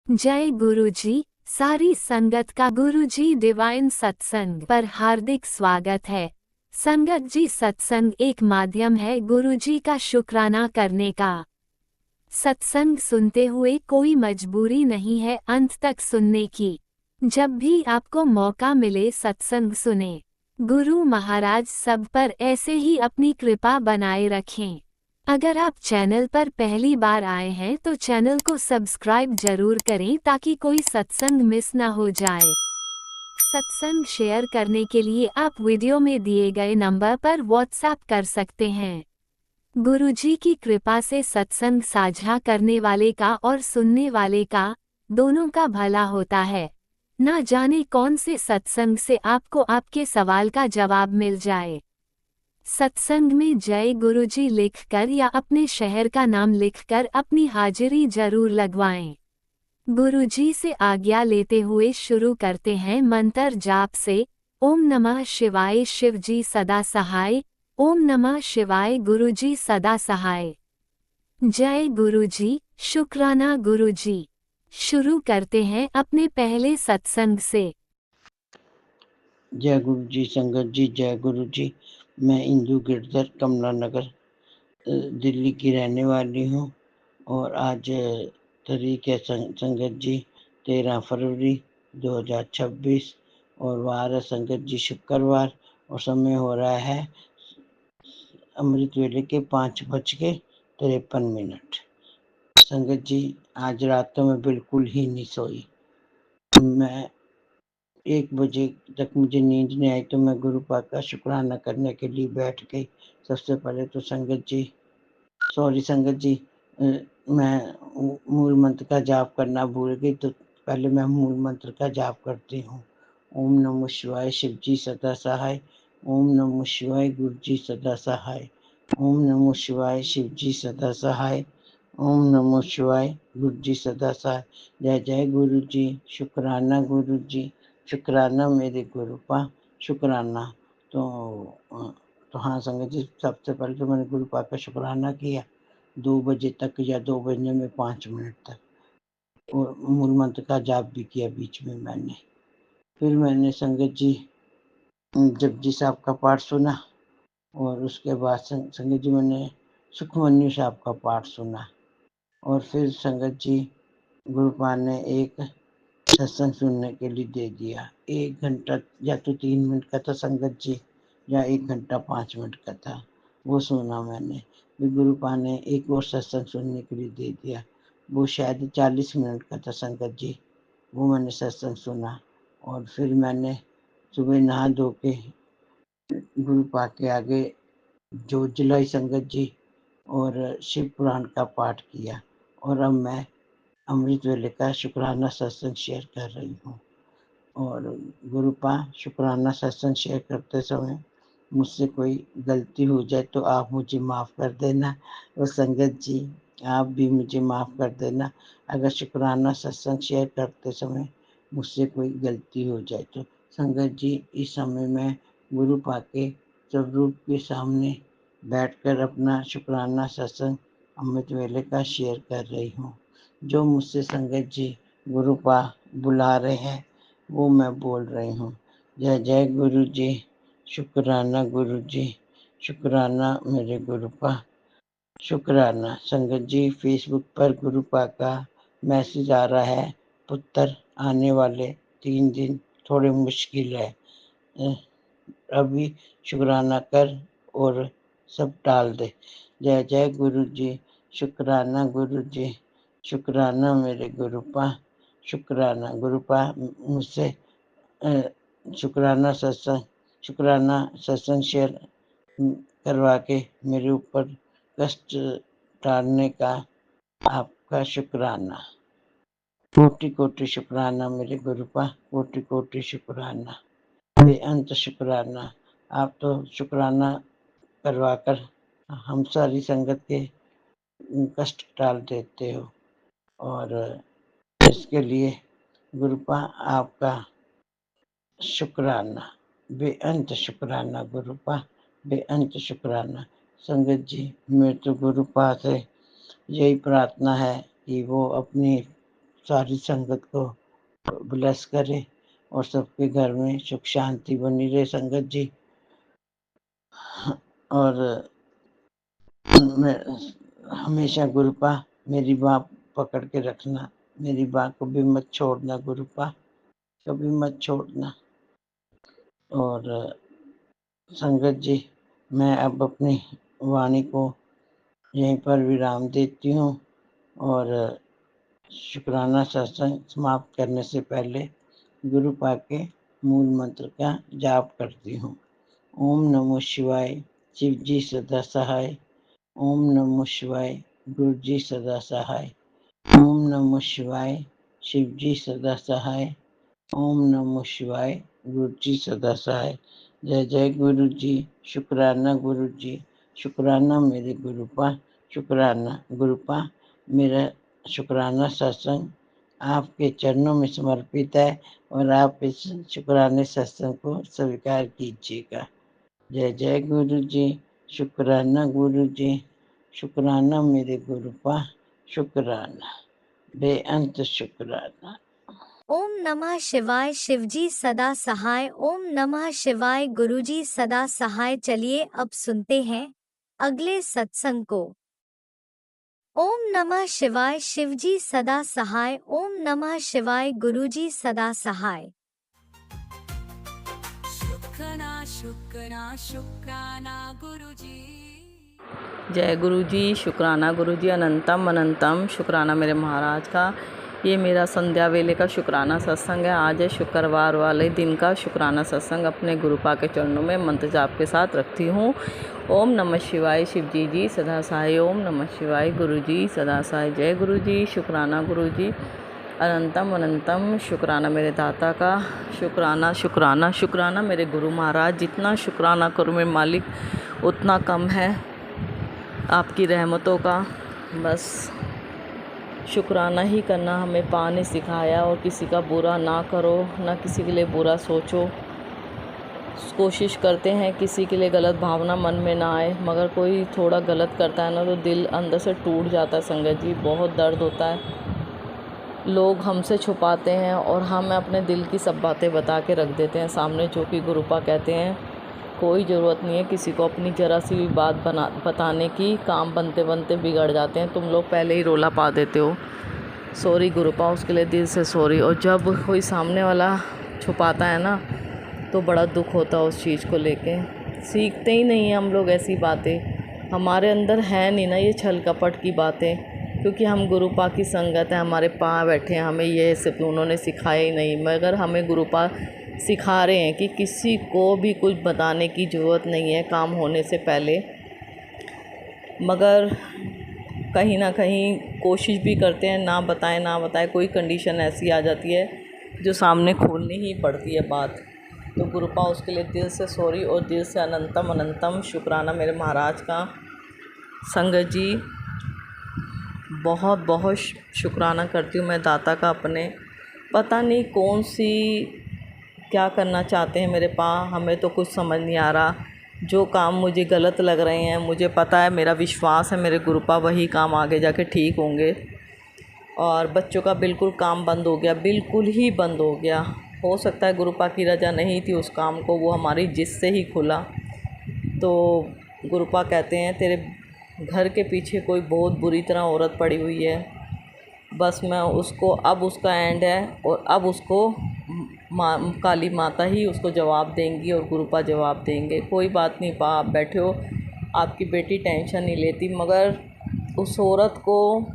जय गुरुजी। सारी संगत का गुरुजी डिवाइन सत्संग पर हार्दिक स्वागत है। संगत जी, सत्संग एक माध्यम है गुरुजी का शुक्राना करने का। सत्संग सुनते हुए कोई मजबूरी नहीं है अंत तक सुनने की। जब भी आपको मौका मिले सत्संग सुने। गुरु महाराज सब पर ऐसे ही अपनी कृपा बनाए रखें। अगर आप चैनल पर पहली बार आए हैं तो चैनल को सब्सक्राइब जरूर करें ताकि कोई सत्संग मिस ना हो जाए। सत्संग शेयर करने के लिए आप वीडियो में दिए गए नंबर पर व्हाट्सएप कर सकते हैं। गुरुजी की कृपा से सत्संग साझा करने वाले का और सुनने वाले का दोनों का भला होता है। ना जाने कौन से सत्संग से आपको आपके सवाल का जवाब मिल जाए। सत्संग में जय गुरुजी लिखकर या अपने शहर का नाम लिखकर अपनी हाजिरी जरूर लगवाएं। गुरुजी से आज्ञा लेते हुए शुरू करते हैं मंत्र जाप से। ओम नमः शिवाय, शिवजी सदा सहाय। ओम नमः शिवाय, गुरुजी सदा सहाय। जय गुरुजी, शुक्राना गुरुजी। शुरू करते हैं अपने पहले सत्संग से। जय गुरु जी। संगत जी, जय गुरु जी। मैं इंदू गिरधर कमला नगर दिल्ली की रहने वाली हूँ और आज तारीख है संगत जी 13 फरवरी 2026 और वार है संगत जी शुक्रवार और समय हो रहा है अमृत वेले के 5:53। संगत जी, आज रात तो मैं बिल्कुल ही नहीं सोई। मैं 1 बजे तक मुझे नींद नहीं आई तो मैं गुरु पाक का शुक्राना करने के लिए बैठ गई। सबसे पहले तो संगत जी, सॉरी संगत जी, मैं मूल मंत्र का जाप करना भूल गई, तो पहले मैं मूल मंत्र का जाप करती हूँ। ओम नमः शिवाय, शिव जी सदा सहाय। ओम नमः शिवाय, गुरु जी सदा सहाय। ओम नमः शिवाय, शिव जी सदा सहाय। ओम नमः शिवाय, गुरु जी सदा सहाय। जय जय गुरु जी, शुक्राना गुरु जी, शुक्राना मेरे गुरु पा, शुक्राना। तो हाँ संगत जी, सबसे पहले तो मैंने गुरु पाक का शुक्राना किया 2 बजे तक या 2 बजने में 5 मिनट तक, और मूल मंत्र का जाप भी किया बीच में मैंने। फिर मैंने संगत जी जपजी साहब का पाठ सुना और उसके बाद संगत जी मैंने सुखमन्यु साहब का पाठ सुना और फिर संगत जी गुरुपाल ने एक सत्संग सुनने के लिए दे दिया। 1 घंटा या तो 3 मिनट का था संगत जी, या 1 घंटा 5 मिनट का था, वो सुना मैंने। फिर गुरुपाल ने एक और सत्संग सुनने के लिए दे दिया, वो शायद 40 मिनट का था संगत जी, वो मैंने सत्संग सुना। और फिर मैंने सुबह नहा धो के गुरुपाल के आगे जो जलाई संगत जी और शिव पुराण का पाठ किया और अब मैं अमृत वेले का शुक्राना सत्संग शेयर कर रही हूँ। और गुरुपा, शुक्राना सत्संग शेयर करते समय मुझसे कोई गलती हो जाए तो आप मुझे माफ़ कर देना, और संगत जी आप भी मुझे माफ़ कर देना अगर शुक्राना सत्संग शेयर करते समय मुझसे कोई गलती हो जाए तो। संगत जी, इस समय मैं गुरु पाक के स्वरूप के सामने बैठकर अपना शुक्राना सत्संग अमृत वेले का शेयर कर रही हूँ। जो मुझसे संगत जी गुरु पा बुला रहे हैं वो मैं बोल रही हूँ। जय जय गुरु जी, शुक्राना गुरु जी, शुक्राना मेरे गुरु पा, शुक्राना। संगत जी, फेसबुक पर गुरु पा का मैसेज आ रहा है, पुत्र आने वाले 3 दिन थोड़े मुश्किल है, अभी शुक्राना कर और सब टाल दे। जय जय गुरु जी, शुक्राना गुरु जी, शुक्राना मेरे गुरु पा, शुक्राना गुरु पा। मुझसे शुक्राना सत्संग शेयर करवा के मेरे ऊपर कष्ट टालने का आपका शुक्राना। कोटि कोटि शुक्राना मेरे गुरुपा, कोटि कोटि शुक्राना, बेअंत शुक्राना। आप तो शुक्राना करवाकर हम सारी संगत के कष्ट टाल देते हो, और इसके लिए गुरुपा आपका शुक्राना, बेअंत शुक्राना गुरुपा, बेअंत शुक्राना। संगत जी, मेरे तो गुरुपा से यही प्रार्थना है कि वो अपनी सारी संगत को ब्लेस करे और सबके घर में सुख शांति बनी रहे संगत जी। और मैं हमेशा गुरुपा मेरी बात पकड़ के रखना, मेरी बात को भी मत छोड़ना गुरुपा, कभी मत छोड़ना। और संगत जी, मैं अब अपनी वाणी को यहीं पर विराम देती हूँ और शुक्राना सत्संग समाप्त करने से पहले गुरुपा के मूल मंत्र का जाप करती हूँ। ओम नमो शिवाय, शिव जी सदा सहाय। ओम नमो शिवाय, गुरु जी सदा सहाय। ओम नमो शिवाय, शिव जी सदा सहाय। ओम नमो शिवाय, गुरु जी सदा सहाय। जय जय गुरु जी, शुक्राना गुरु जी, शुक्राना मेरे गुरुपा, शुक्राना गुरुपा। मेरा शुक्राना सत्संग आपके चरणों में समर्पित है और आप इस शुक्राने सत्संग को स्वीकार कीजिएगा। जय जय गुरु जी, शुक्राना गुरु जी, शुक्राना मेरे गुरुपा, शुक्राना, बेअंत शुक्राना। ओम नमः शिवाय, शिवजी सदा सहाय। ओम नमः शिवाय, गुरुजी सदा सहाय। चलिए अब सुनते हैं अगले सत्संग को। ओम नमः शिवाय, शिवजी सदा सहाय। ओम नमः शिवाय, गुरुजी सदा सहाय। शुक्राना गुरुजी। जय गुरुजी, शुक्राना गुरुजी, अनंतम अनंतम शुक्राना मेरे महाराज का। ये मेरा संध्या वेले का शुक्राना सत्संग है। आज है शुक्रवार वाले दिन का शुक्राना सत्संग। अपने गुरुपा के चरणों में मंत्र जाप के साथ रखती हूँ। ओम नमः शिवाय, शिवजी जी सदा सहाय। ओम नमः शिवाय, गुरुजी सदा सहाय। जय गुरुजी, शुक्राना गुरुजी, अनंतम अनंतम शुक्राना मेरे दाता का। शुक्राना शुक्राना शुक्राना मेरे गुरु महाराज। जितना शुक्राना करूँ मैं मालिक उतना कम है आपकी रहमतों का। बस शुक्राना ही करना हमें पा ने सिखाया। और किसी का बुरा ना करो, ना किसी के लिए बुरा सोचो। कोशिश करते हैं किसी के लिए गलत भावना मन में ना आए, मगर कोई थोड़ा गलत करता है ना तो दिल अंदर से टूट जाता है संगत जी, बहुत दर्द होता है। लोग हमसे छुपाते हैं और हम अपने दिल की सब बातें बता के रख देते हैं सामने, जो कि गुरुपा कहते हैं कोई ज़रूरत नहीं है किसी को अपनी ज़रा सी भी बात बताने की। काम बनते बनते बिगड़ जाते हैं, तुम लोग पहले ही रोला पा देते हो। सॉरी गुरुपा, उसके लिए दिल से सॉरी। और जब कोई सामने वाला छुपाता है ना तो बड़ा दुख होता है उस चीज़ को लेके। सीखते ही नहीं हैं हम लोग ऐसी बातें, हमारे अंदर है नहीं ना ये छल कपट की बातें, क्योंकि हम गुरुपा की संगत है, हमारे पाँव बैठे हैं। हमें ये सिर्फ उन्होंने सिखाया ही नहीं, मगर हमें गुरुपा सिखा रहे हैं कि किसी को भी कुछ बताने की ज़रूरत नहीं है काम होने से पहले। मगर कहीं ना कहीं कोशिश भी करते हैं ना बताएं, कोई कंडीशन ऐसी आ जाती है जो सामने खोलनी ही पड़ती है बात। तो गुरुपा उसके लिए दिल से सॉरी और दिल से अनंतम अनंतम शुक्राना मेरे महाराज का। संगत जी बहुत बहुत शुक्राना करती हूँ मैं दाता का अपने। पता नहीं कौन सी क्या करना चाहते हैं मेरे पास, हमें तो कुछ समझ नहीं आ रहा। जो काम मुझे गलत लग रहे हैं, मुझे पता है, मेरा विश्वास है मेरे गुरुपा वही काम आगे जाके ठीक होंगे। और बच्चों का बिल्कुल काम बंद हो गया, बिल्कुल ही बंद हो गया। हो सकता है गुरुपा की रजा नहीं थी उस काम को, वो हमारी जिस से ही खुला। तो गुरुपा कहते हैं तेरे घर के पीछे कोई बहुत बुरी तरह औरत पड़ी हुई है, बस मैं उसको, अब उसका एंड है और अब उसको काली माता ही उसको जवाब देंगी और गुरुपा जवाब देंगे। कोई बात नहीं पा, आप बैठे हो, आपकी बेटी टेंशन नहीं लेती। मगर उस औरत को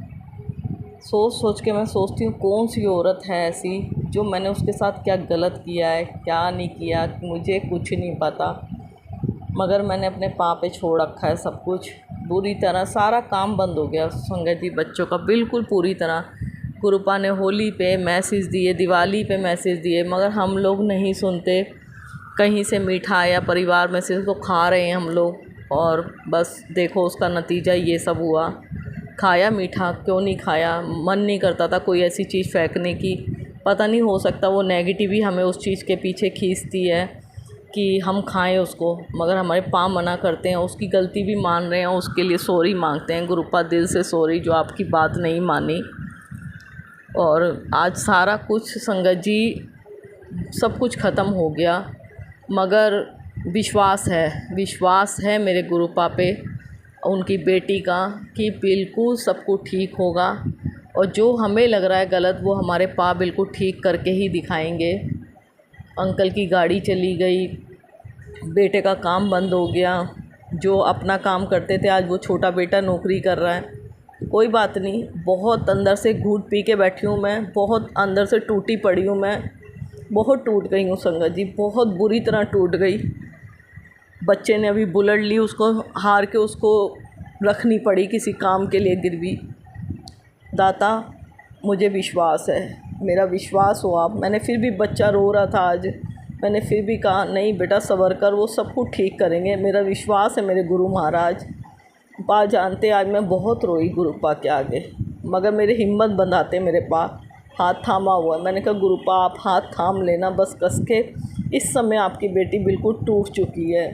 सोच सोच के मैं सोचती हूँ कौन सी औरत है ऐसी जो मैंने उसके साथ क्या गलत किया है क्या नहीं किया, मुझे कुछ नहीं पता। मगर मैंने अपने पाँव पे छोड़ रखा है सब कुछ, बुरी तरह सारा काम बंद हो गया संगत जी बच्चों का बिल्कुल पूरी तरह। गुरुपा ने होली पे मैसेज दिए, दिवाली पे मैसेज दिए, मगर हम लोग नहीं सुनते। कहीं से मीठा आया परिवार में से तो खा रहे हैं हम लोग, और बस देखो उसका नतीजा ये सब हुआ। खाया मीठा, क्यों नहीं खाया, मन नहीं करता था कोई ऐसी चीज़ फेंकने की। पता नहीं, हो सकता वो नेगेटिव ही हमें उस चीज़ के पीछे खींचती है कि हम खाएं उसको, मगर हमारे पाँव मना करते हैं। उसकी गलती भी मान रहे हैं, उसके लिए सॉरी मांगते हैं। गुरुपा दिल से सॉरी जो आपकी बात नहीं मानी। और आज सारा कुछ संगत जी सब कुछ ख़त्म हो गया, मगर विश्वास है मेरे गुरुपा पे, उनकी बेटी का, कि बिल्कुल सब कुछ ठीक होगा। और जो हमें लग रहा है गलत वो हमारे पा बिल्कुल ठीक करके ही दिखाएंगे। अंकल की गाड़ी चली गई, बेटे का काम बंद हो गया, जो अपना काम करते थे आज वो छोटा बेटा नौकरी कर रहा है। कोई बात नहीं, बहुत अंदर से घूट पी के बैठी हूँ मैं, बहुत अंदर से टूटी पड़ी हूँ मैं, बहुत टूट गई हूँ संगत जी, बहुत बुरी तरह टूट गई। बच्चे ने अभी बुलेट ली, उसको हार के उसको रखनी पड़ी किसी काम के लिए गिरवी। दाता मुझे विश्वास है, मेरा विश्वास हो आप। मैंने फिर भी, बच्चा रो रहा था आज, मैंने फिर भी कहा नहीं बेटा सब्र कर, वो सब कुछ ठीक करेंगे। मेरा विश्वास है मेरे गुरु महाराज। पा जानते आज मैं बहुत रोई गुरुपा के आगे, मगर मेरी हिम्मत बंधाते मेरे पा हाथ थामा हुआ है। मैंने कहा गुरुपा आप हाथ थाम लेना बस कस के, इस समय आपकी बेटी बिल्कुल टूट चुकी है।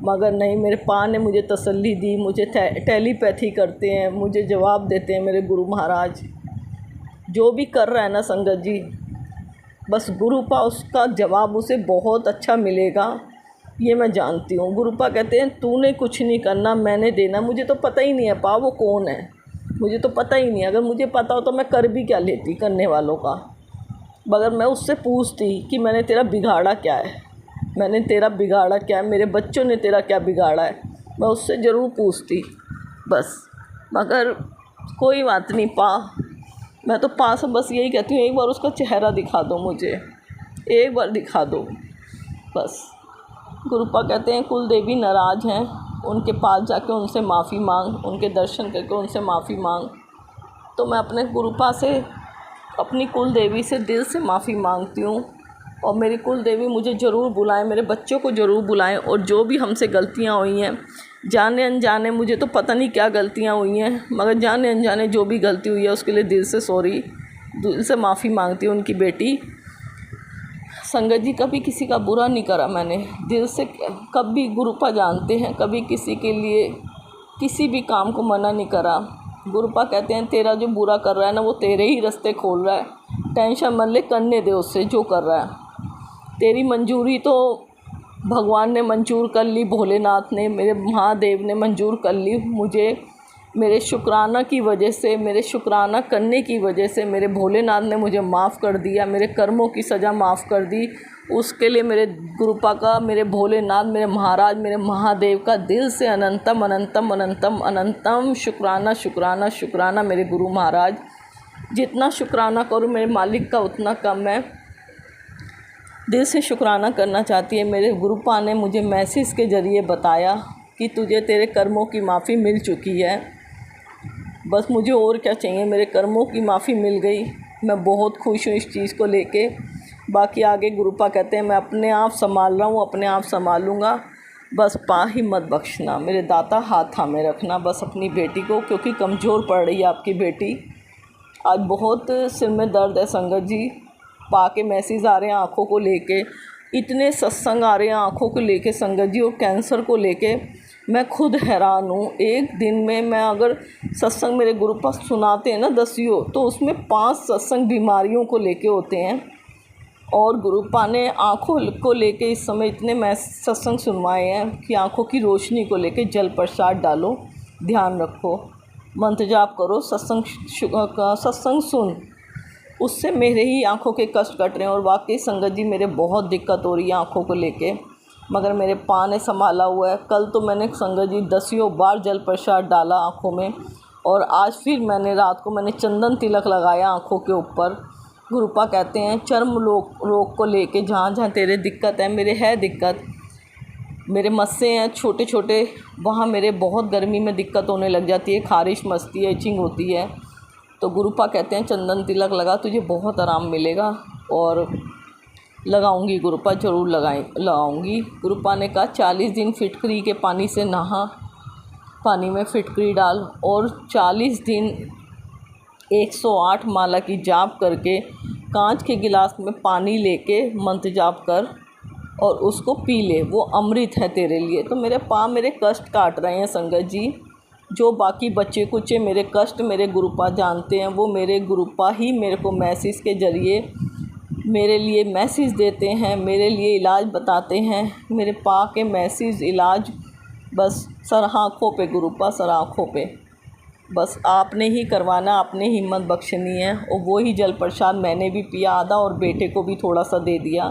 मगर नहीं, मेरे पा ने मुझे तसल्ली दी, मुझे टेलीपैथी करते हैं, मुझे जवाब देते हैं मेरे गुरु महाराज। जो भी कर रहा है ना संगत जी, बस गुरुपा उसका जवाब उसे बहुत अच्छा मिलेगा, ये मैं जानती हूँ। गुरुपा कहते हैं तूने कुछ नहीं करना, मैंने देना। मुझे तो पता ही नहीं है पा वो कौन है, मुझे तो पता ही नहीं। अगर मुझे पता हो तो मैं कर भी क्या लेती करने वालों का। मगर मैं उससे पूछती कि मैंने तेरा बिगाड़ा क्या है, मैंने तेरा बिगाड़ा क्या है, मेरे बच्चों ने तेरा क्या बिगाड़ा है, मैं उससे ज़रूर पूछती बस। मगर कोई बात नहीं पा, मैं तो पा से बस यही कहती हूँ एक बार उसका चेहरा दिखा दो मुझे, एक बार दिखा दो बस। गुरुपा कहते हैं कुल देवी नाराज़ हैं, उनके पास जाके उनसे माफ़ी मांग, उनके दर्शन करके उनसे माफ़ी मांग। तो मैं अपने गुरुपा से, अपनी कुल देवी से दिल से माफ़ी मांगती हूँ। और मेरी कुल देवी मुझे ज़रूर बुलाएं, मेरे बच्चों को ज़रूर बुलाएं। और जो भी हमसे गलतियाँ हुई हैं, जाने अनजाने, मुझे तो पता नहीं क्या गलतियाँ हुई हैं, मगर जाने अनजाने जो भी गलती हुई है उसके लिए दिल से सॉरी, दिल से माफ़ी मांगती हूँ। उनकी बेटी संगत जी कभी किसी का बुरा नहीं करा मैंने, दिल से कभी, गुरुपा जानते हैं, कभी किसी के लिए किसी भी काम को मना नहीं करा। गुरुपा कहते हैं तेरा जो बुरा कर रहा है ना वो तेरे ही रास्ते खोल रहा है, टेंशन मत ले, करने दे उससे जो कर रहा है। तेरी मंजूरी तो भगवान ने मंजूर कर ली, भोलेनाथ ने, मेरे महादेव ने मंजूर कर ली। मुझे मेरे शुक्राना की वजह से, मेरे शुक्राना करने की वजह से मेरे भोलेनाथ ने मुझे माफ़ कर दिया, मेरे कर्मों की सज़ा माफ़ कर दी। उसके लिए मेरे गुरुपा का, मेरे भोलेनाथ, मेरे महाराज, मेरे महादेव का दिल से अनंतम अनंतम अनंतम अनंतम शुक्राना शुक्राना शुक्राना। मेरे गुरु महाराज, जितना शुक्राना करूँ मेरे मालिक का उतना कम है। दिल से शुक्राना करना चाहती है। मेरे गुरुपा ने मुझे मैसेज के ज़रिए बताया कि तुझे तेरे कर्मों की माफ़ी मिल चुकी है। बस मुझे और क्या चाहिए, मेरे कर्मों की माफ़ी मिल गई, मैं बहुत खुश हूँ इस चीज़ को लेके। बाकी आगे गुरुपा कहते हैं मैं अपने आप संभाल रहा हूँ, अपने आप संभालूँगा, बस पा ही मत बख्शना मेरे दाता, हाथ थामे रखना बस अपनी बेटी को, क्योंकि कमज़ोर पड़ रही है आपकी बेटी। आज बहुत सिर में दर्द है संगत जी, पा के मैसेज आ रहे हैं आँखों को लेके, इतने सत्संग आ रहे हैं आँखों को लेके संगत जी, और कैंसर को लेके मैं खुद हैरान हूँ। एक दिन में मैं अगर सत्संग मेरे गुरुपा सुनाते हैं ना 10, तो उसमें 5 सत्संग बीमारियों को लेके होते हैं। और गुरुपा ने आँखों को लेके इस समय इतने मैं सत्संग सुनवाए हैं कि आँखों की रोशनी को लेके जल प्रसाद डालो, ध्यान रखो, मंत्र जाप करो, सत्संग सुन, उससे मेरे ही आँखों के कष्ट कट रहे हैं। और वाकई संगत जी मेरे बहुत दिक्कत हो रही है आँखों को लेके, मगर मेरे पा ने संभाला हुआ है। कल तो मैंने संगत जी 10 बार जल प्रसाद डाला आँखों में, और आज फिर मैंने रात को मैंने चंदन तिलक लगाया आँखों के ऊपर। गुरुपा कहते हैं चर्म रोग को लेके जहाँ जहाँ तेरे दिक्कत है, मेरे है दिक्कत, मेरे मस्से हैं छोटे छोटे, वहाँ मेरे बहुत गर्मी में दिक्कत होने लग जाती है, खारिश मचती है, इचिंग होती है। तो गुरुपा कहते हैं चंदन तिलक लगा, तुझे बहुत आराम मिलेगा। और लगाऊंगी गुरुपा, ज़रूर लगाऊंगी। गुरुपा ने कहा 40 दिन फिटकरी के पानी से नहा, पानी में फिटकरी डाल, और 40 दिन 108 माला की जाप करके कांच के गिलास में पानी लेके मंत्र जाप कर और उसको पी ले, वो अमृत है तेरे लिए। तो मेरे पा मेरे कष्ट काट रहे हैं संगत जी, जो बाकी बच्चे कुचे मेरे कष्ट मेरे गुरुपा जानते हैं, वो मेरे गुरुपा ही मेरे को मैसेज के ज़रिए मेरे लिए मैसेज देते हैं, मेरे लिए इलाज बताते हैं। मेरे पा के मैसेज इलाज बस सर आँखों पे गुरुपा, सर आँखों पे। बस आपने ही करवाना, आपने हिम्मत बख्शनी है। और वो ही जल प्रसाद मैंने भी पिया आधा और बेटे को भी थोड़ा सा दे दिया।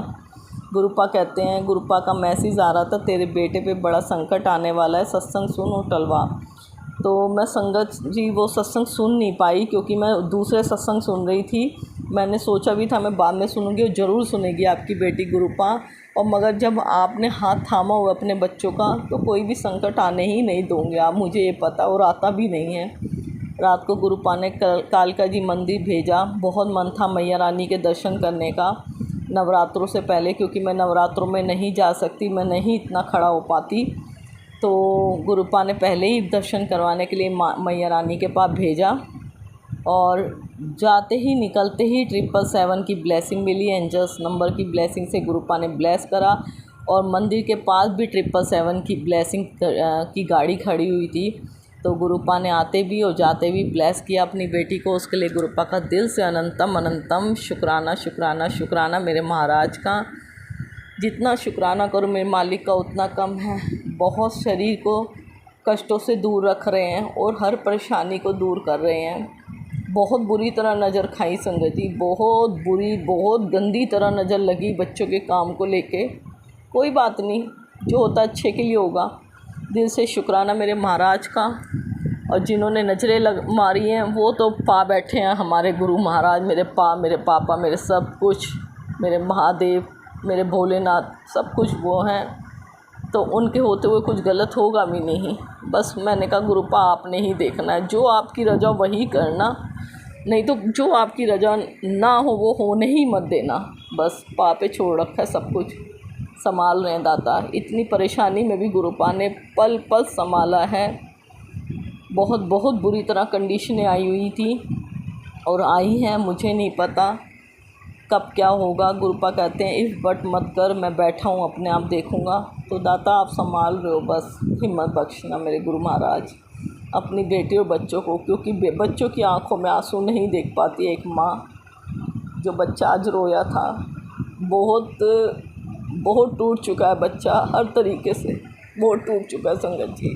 गुरुपा कहते हैं, गुरुपा का मैसेज आ रहा था, तेरे बेटे पे बड़ा संकट आने वाला है, सत्संग सुन और टलवा। तो मैं संगत जी वो सत्संग सुन नहीं पाई, क्योंकि मैं दूसरे सत्संग सुन रही थी। मैंने सोचा भी था मैं बाद में सुनूंगी, और ज़रूर सुनेगी आपकी बेटी गुरुपा। और मगर जब आपने हाथ थामा हुआ अपने बच्चों का, तो कोई भी संकट आने ही नहीं दोगे आप, मुझे ये पता, और आता भी नहीं है। रात को गुरुपा ने कालका जी मंदिर भेजा। बहुत मन था मैया रानी के दर्शन करने का नवरात्रों से पहले, क्योंकि मैं नवरात्रों में नहीं जा सकती, मैं नहीं इतना खड़ा हो पाती। तो गुरुपा ने पहले ही दर्शन करवाने के लिए मैया रानी के पास भेजा। और जाते ही निकलते ही 777 की ब्लेसिंग मिली, एंजल्स नंबर की ब्लेसिंग से गुरुपा ने ब्लेस करा। और मंदिर के पास भी 777 की ब्लेसिंग की गाड़ी खड़ी हुई थी। तो गुरुपा ने आते भी और जाते भी ब्लेस किया अपनी बेटी को। उसके लिए गुरुपा का दिल से अनंतम अनंतम शुक्राना शुक्राना शुक्राना मेरे महाराज का। जितना शुक्राना करो मेरे मालिक का उतना कम है। बहुत शरीर को कष्टों से दूर रख रहे हैं और हर परेशानी को दूर कर रहे हैं। बहुत बुरी तरह नज़र खाई संगति, बहुत बुरी, बहुत गंदी तरह नज़र लगी बच्चों के काम को लेके। कोई बात नहीं, जो होता अच्छे के लिए होगा। दिल से शुक्राना मेरे महाराज का। और जिन्होंने नज़रें मारी हैं वो तो पा बैठे हैं हमारे गुरु महाराज, मेरे पा, मेरे पापा, मेरे सब कुछ, मेरे महादेव, मेरे भोलेनाथ, सब कुछ वो हैं। तो उनके होते हुए कुछ गलत होगा भी नहीं। बस मैंने कहा गुरुपा आपने ही देखना है, जो आपकी रजा वही करना, नहीं तो जो आपकी रजा ना हो वो होने ही मत देना। बस पा पे छोड़ रखा है, सब कुछ संभाल रहे हैं दाता। इतनी परेशानी में भी गुरुपा ने पल पल संभाला है। बहुत बहुत बुरी तरह कंडीशनें आई हुई थी और आई हैं, मुझे नहीं पता कब क्या होगा। गुरुपा कहते हैं इफ़ बट मत कर, मैं बैठा हूँ अपने आप देखूँगा। तो दाता आप संभाल रहे हो, बस हिम्मत बख्शना मेरे गुरु महाराज अपनी बेटी और बच्चों को, क्योंकि बच्चों की आंखों में आंसू नहीं देख पाती एक माँ। जो बच्चा आज रोया था, बहुत बहुत टूट चुका है बच्चा, हर तरीके से बहुत टूट चुका है संगत जी।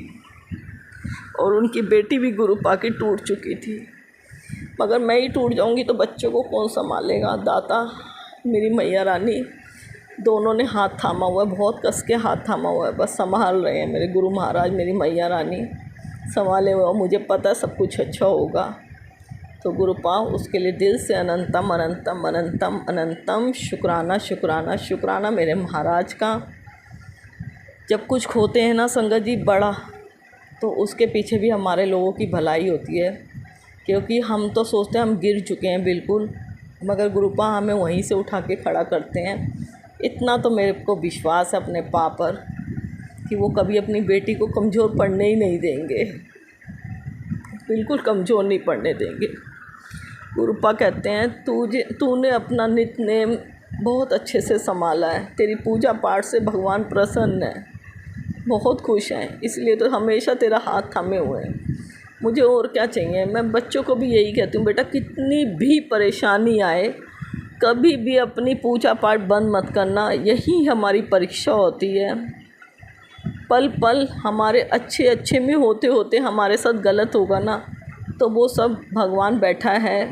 और उनकी बेटी भी गुरुपा की टूट चुकी थी। मगर मैं ही टूट जाऊंगी तो बच्चों को कौन संभालेगा। दाता मेरी मैया रानी दोनों ने हाथ थामा हुआ है, बहुत कस के हाथ थामा हुआ है, बस संभाल रहे हैं मेरे गुरु महाराज, मेरी मैया रानी संभाले हुआ। मुझे पता है सब कुछ अच्छा होगा। तो गुरुपा उसके लिए दिल से अनंतम अनंतम अनंतम अनंतम शुक्राना शुक्राना शुक्राना मेरे महाराज का। जब कुछ खोते हैं ना संगत जी बड़ा, तो उसके पीछे भी हमारे लोगों की भलाई होती है। क्योंकि हम तो सोचते हैं हम गिर चुके हैं बिल्कुल, मगर गुरुपा हमें वहीं से उठा के खड़ा करते हैं। इतना तो मेरे को विश्वास है अपने पा पर कि वो कभी अपनी बेटी को कमज़ोर पड़ने ही नहीं देंगे, बिल्कुल कमज़ोर नहीं पड़ने देंगे। गुरुपा कहते हैं तूने अपना नित्यनेम बहुत अच्छे से संभाला है, तेरी पूजा पाठ से भगवान प्रसन्न है, बहुत खुश हैं, इसलिए तो हमेशा तेरा हाथ थामे हुए हैं। मुझे और क्या चाहिए। मैं बच्चों को भी यही कहती हूँ, बेटा कितनी भी परेशानी आए कभी भी अपनी पूजा पाठ बंद मत करना, यही हमारी परीक्षा होती है। पल पल हमारे अच्छे में होते होते हमारे साथ गलत होगा ना, तो वो सब भगवान बैठा है,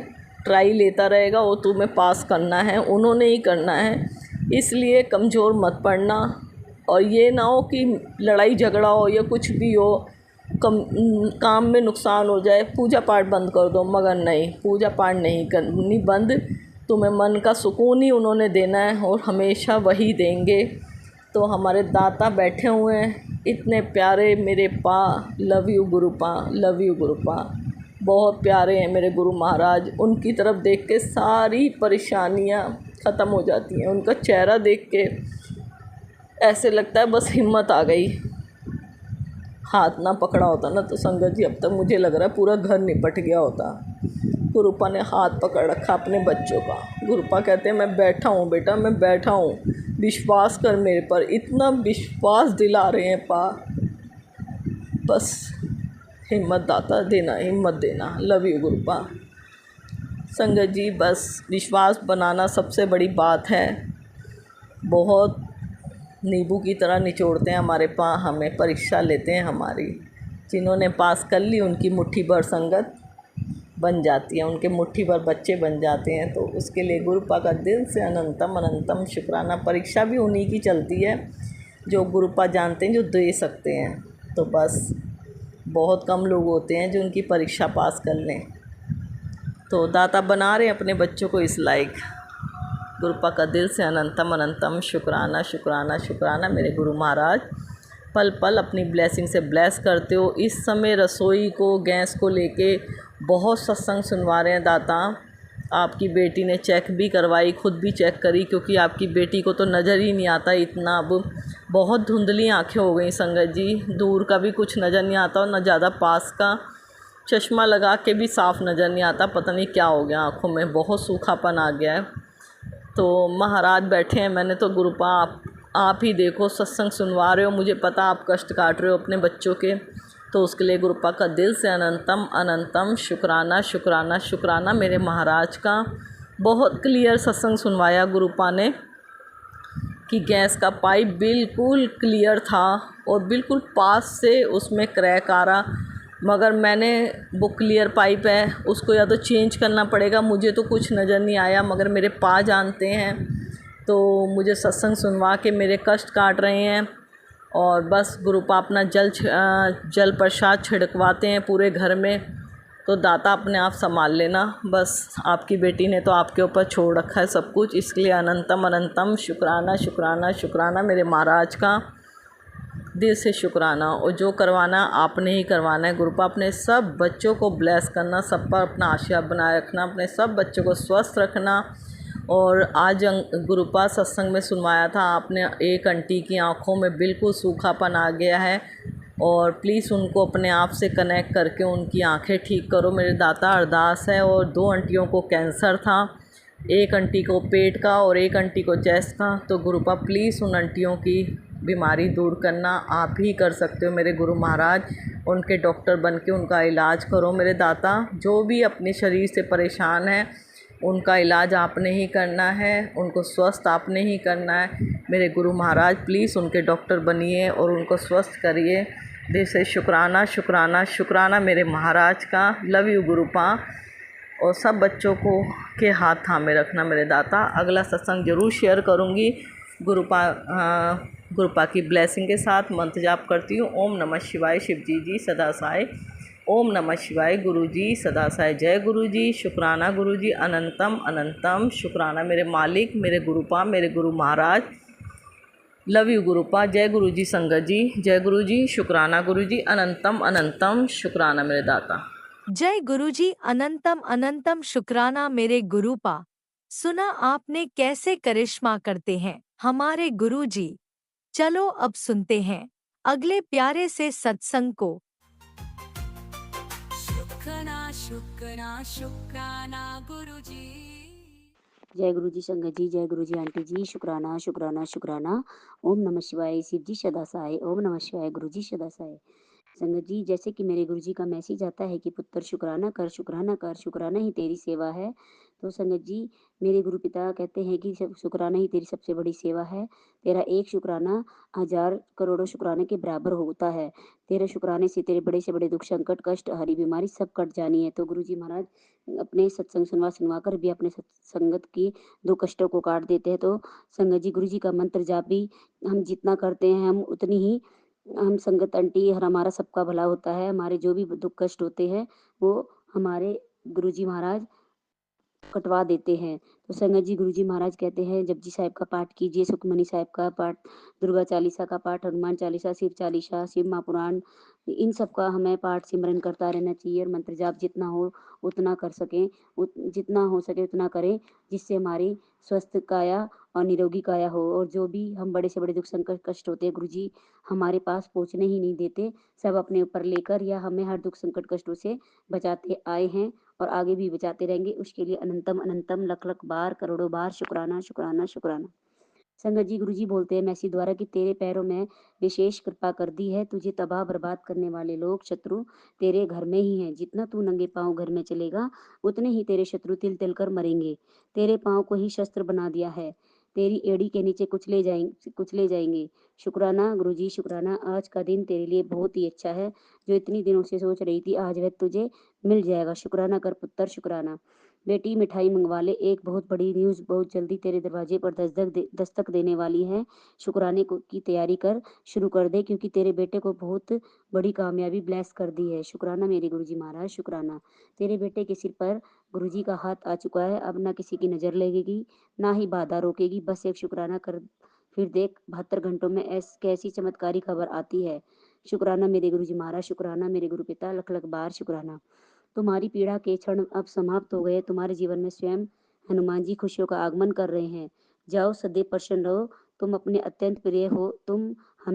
ट्राई लेता रहेगा, वो तुम्हें पास करना है, उन्होंने ही करना है। इसलिए कमज़ोर मत पड़ना। और ये ना हो कि लड़ाई झगड़ा हो या कुछ भी हो, काम में नुकसान हो जाए, पूजा पाठ बंद कर दो। मगर नहीं, पूजा पाठ नहीं करनी बंद, तुम्हें मन का सुकून ही उन्होंने देना है और हमेशा वही देंगे। तो हमारे दाता बैठे हुए हैं इतने प्यारे मेरे पा, love you Gurupa, love you Gurupa, बहुत प्यारे हैं मेरे गुरु महाराज। उनकी तरफ देख के सारी परेशानियां ख़त्म हो जाती हैं। उनका चेहरा देख के ऐसे लगता है बस हिम्मत आ गई। हाथ ना पकड़ा होता ना तो संगत जी अब तक मुझे लग रहा है पूरा घर निपट गया होता। गुरुपा ने हाथ पकड़ रखा अपने बच्चों का। गुरुपा कहते हैं मैं बैठा हूँ बेटा, मैं बैठा हूँ, विश्वास कर मेरे पर। इतना विश्वास दिला रहे हैं पा, बस हिम्मत दाता देना, हिम्मत देना। Love you गुरुपा। संगत जी, बस विश्वास बनाना सबसे बड़ी बात है। बहुत नींबू की तरह निचोड़ते हैं हमारे हमें परीक्षा लेते हैं हमारी। जिन्होंने पास कर ली उनकी मुट्ठी भर संगत बन जाती है, उनके मुट्ठी भर बच्चे बन जाते हैं। तो उसके लिए गुरुपा का दिल से अनंतम अनंतम शुक्राना। परीक्षा भी उन्हीं की चलती है जो गुरुपा जानते हैं, जो दे सकते हैं। तो बस बहुत कम लोग होते हैं जो उनकी परीक्षा पास कर लें। तो दाता बना रहे हैं अपने बच्चों को इस लायक। गुरुपा का दिल से अनंतम अनंतम शुक्राना शुक्राना शुक्राना। मेरे गुरु महाराज पल पल अपनी ब्लेसिंग से ब्लेस करते हो। इस समय रसोई को, गैस को लेके बहुत सत्संग सुनवा रहे हैं दाता। आपकी बेटी ने चेक भी करवाई, खुद भी चेक करी, क्योंकि आपकी बेटी को तो नज़र ही नहीं आता इतना। अब बहुत धुंधली आँखें हो गई संगत जी, दूर का भी कुछ नज़र नहीं आता और न ज़्यादा पास का। चश्मा लगा के भी साफ़ नज़र नहीं आता, पता नहीं क्या हो गया आँखों में, बहुत सूखापन आ गया है। तो महाराज बैठे हैं, मैंने तो गुरुपा आप ही देखो सत्संग सुनवा रहे हो, मुझे पता आप कष्ट काट रहे हो अपने बच्चों के। तो उसके लिए गुरुपा का दिल से अनंतम अनंतम शुक्राना शुक्राना शुक्राना। मेरे महाराज का बहुत क्लियर सत्संग सुनवाया गुरुपा ने कि गैस का पाइप बिल्कुल क्लियर था और बिल्कुल पास से उसमें क्रैक आ रहा, मगर मैंने वो क्लियर पाइप है उसको या तो चेंज करना पड़ेगा। मुझे तो कुछ नज़र नहीं आया, मगर मेरे पा जानते हैं, तो मुझे सत्संग सुनवा के मेरे कष्ट काट रहे हैं। और बस गुरुपा अपना जल प्रसाद छिड़कवाते हैं पूरे घर में। तो दाता अपने आप संभाल लेना, बस आपकी बेटी ने तो आपके ऊपर छोड़ रखा है सब कुछ। इसलिए अनंतम अनंतम शुक्राना शुक्राना शुक्राना। मेरे महाराज का दिल से शुक्राना। और जो करवाना आपने ही करवाना है। गुरुपा अपने सब बच्चों को ब्लेस करना, सब पर अपना आशीर्वाद बनाए रखना, अपने सब बच्चों को स्वस्थ रखना। और आज गुरुपा सत्संग में सुनवाया था आपने, एक आंटी की आंखों में बिल्कुल सूखापन आ गया है और प्लीज़ उनको अपने आप से कनेक्ट करके उनकी आंखें ठीक करो मेरे दाता, अरदास है। और 2 आंटियों को कैंसर था, एक आंटी को पेट का और एक आंटी को चेस्ट का। तो गुरुपा प्लीज़ उन आंटियों की बीमारी दूर करना आप ही कर सकते हो मेरे गुरु महाराज। उनके डॉक्टर बन के उनका इलाज करो मेरे दाता। जो भी अपने शरीर से परेशान है उनका इलाज आपने ही करना है, उनको स्वस्थ आपने ही करना है मेरे गुरु महाराज। प्लीज़ उनके डॉक्टर बनिए और उनको स्वस्थ करिए। दिल से शुक्राना शुक्राना शुक्राना मेरे महाराज का। Love you गुरुपा। और सब बच्चों को के हाथ थामे रखना मेरे दाता। अगला सत्संग ज़रूर शेयर करूँगी गुरुपा की ब्लेसिंग के साथ। मंत्र जाप करती हूँ। ओम नमः शिवाय। शिवजी जी सदा साय। ओम नमः शिवाय। गुरु जी सदा साय। जय गुरु जी। शुक्राना गुरु जी। अनंतम अनंतम शुक्राना मेरे मालिक, मेरे गुरुपा, मेरे गुरु महाराज। Love you गुरुपा। जय गुरु जी संगत जी। जय गुरु जी। शुक्राना गुरु जी। अनंतम अनंतम शुक्राना मेरे दाता। जय गुरुजी। अनंतम अनंतम शुक्राना मेरे गुरुपा। सुना आपने कैसे करिश्मा करते हैं हमारे गुरुजी। चलो अब सुनते हैं अगले प्यारे से सत्संग को। शुक्राना शुक्राना शुक्राना गुरुजी। जय गुरु जी संगत जी, जय गुरु जी आंटी जी। शुक्राना शुक्राना शुक्राना। ओम नमः शिवाय। शिव जी सदा सहाय। ओम नमः शिवाय। गुरु जी सदा सहाय। संगत जी, जैसे कि मेरे गुरु जी का मैसेज आता है कि पुत्र शुक्राना कर, शुक्राना कर, शुक्राना ही तेरी सेवा है। तो संगत जी, मेरे गुरु पिता कहते हैं कि शुक्राना ही तेरी सबसे बड़ी सेवा है। तेरा एक शुक्राना 1000 करोड़ों शुक्राने के बराबर होता है। तेरे शुक्राने से तेरे बड़े से बड़े दुख, संकट, कष्ट, हरी बीमारी सब कट जानी है। तो गुरु जी महाराज अपने सत्संग सुनवा कर भी अपने संगत की 2 कष्टों को काट देते हैं। तो संगत जी, गुरु जी का मंत्र जाप भी हम जितना करते हैं हम उतनी ही हम संगत आंटी और हमारा सबका भला होता है। हमारे जो भी दुख कष्ट होते हैं वो हमारे गुरुजी महाराज कटवा देते हैं। तो संगत जी, गुरुजी महाराज कहते हैं जपजी साहिब का पाठ कीजिए, सुखमनी साहिब का पाठ, दुर्गा चालीसा का पाठ, हनुमान चालीसा, शिव चालीसा, शिव महापुराण, इन सब का हमें पाठ सिमरन करता रहना चाहिए। और मंत्र जाप जितना हो उतना कर सकें, जितना हो सके उतना करें, जिससे हमारी स्वस्थ काया और निरोगी काया हो। और जो भी हम बड़े से बड़े दुख संकट कष्ट होते हैं गुरुजी हमारे पास पहुँचने ही नहीं देते, सब अपने ऊपर लेकर या हमें हर दुख संकट कष्टों से बचाते आए हैं और आगे भी बचाते रहेंगे। उसके लिए अनंतम अनंतम लख लख बार, करोड़ों बार शुक्राना शुक्राना शुक्राना। संगत जी गुरुजी बोलते हैं मैसी द्वारा कि तेरे पैरों में विशेष कृपा कर दी है। तुझे तबाह बर्बाद करने वाले लोग शत्रु तेरे घर में ही हैं। जितना तू नंगे पाँव घर में चलेगा उतने ही तेरे शत्रु तिल तिल कर मरेंगे। तेरे पाँव को ही शस्त्र बना दिया है। तेरी एड़ी के नीचे कुचले जाएंगे। शुक्राना गुरुजी शुक्राना। आज का दिन तेरे लिए बहुत ही अच्छा है। जो इतनी दिनों से सोच रही थी आज वह तुझे मिल जाएगा। शुक्राना कर पुत्र शुक्राना। बेटी मिठाई मंगवा ले। एक बहुत बड़ी न्यूज़ बहुत जल्दी तेरे दरवाजे पर दस्तक देने वाली है। शुक्राने की तैयारी कर शुरू कर दे क्योंकि तेरे बेटे को बहुत बड़ी कामयाबी ब्लेस कर दी है। शुक्राना मेरे गुरुजी महाराज शुक्राना। तेरे बेटे के सिर पर गुरुजी का हाथ आ चुका है। अब ना किसी की नज़र लगेगी ना ही बाधा रोकेगी। बस एक शुक्राना कर फिर देख 72 घंटों में कैसी चमत्कारी खबर आती है। शुक्राना मेरे गुरुजी महाराज शुक्राना मेरे गुरु पिता लख लख बार शुक्राना। तुम्हारी पीड़ा के क्षण अब समाप्त हो गए। तुम्हारे जीवन में स्वयं हनुमान जी खुशियों का आगमन कर रहे हैं। जाओ सदैव प्रसन्न रहो। तुम हमें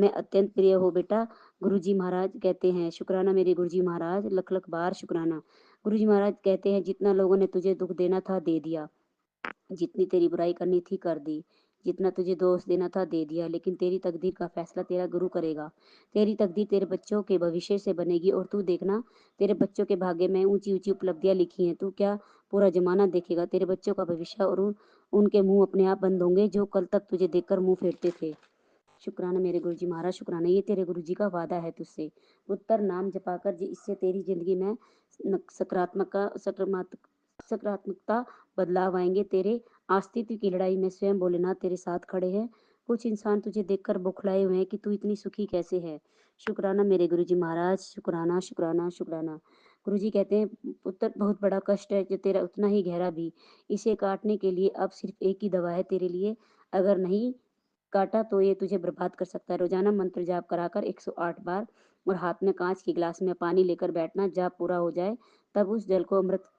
अत्यंत प्रिय हो बेटा। गुरुजी महाराज कहते हैं शुक्राना मेरे गुरुजी महाराज लख लख बार शुक्राना। गुरुजी महाराज कहते हैं जितना लोगों ने तुझे दुख देना था दे दिया। जितनी तेरी बुराई करनी थी कर दी। जितना तुझे दोष देना था दे दिया। लेकिन तेरी तकदीर का फैसला तेरा गुरु करेगा। तेरी तकदीर तेरे बच्चों के भविष्य से बनेगी और तू देखना तेरे बच्चों के भाग्य में ऊंची ऊंची उपलब्धियां लिखी हैं। तू क्या पूरा जमाना देखेगा। तेरे बच्चों का भविष्य और उनके मुंह अपने आप बंद होंगे जो कल तक तुझे देखकर मुंह फेरते थे। शुक्राना मेरे गुरुजी महाराज शुक्राना। ये तेरे गुरुजी का वादा है तुझसे। उत्तर नाम जपाकर इससे तेरी जिंदगी में सकारात्मकता बदलाव आएंगे। तेरे अस्तित्व की लड़ाई में स्वयं भोलेनाथ तेरे साथ खड़े हैं। कुछ इंसान तुझे देखकर बौखलाए हुए हैं कि तू इतनी सुखी कैसे है। शुक्राना मेरे गुरुजी महाराज शुक्राना शुक्राना शुक्राना। गुरुजी कहते हैं पुत्र बहुत बड़ा कष्ट है जो तेरा उतना ही गहरा भी। इसे काटने के लिए अब सिर्फ एक ही दवा है तेरे लिए। अगर नहीं काटा तो ये तुझे बर्बाद कर सकता है। रोजाना मंत्र जाप कराकर 108 बार और हाथ में कांच के गिलास में पानी लेकर बैठना। जाप पूरा हो जाए तब उस जल को अमृत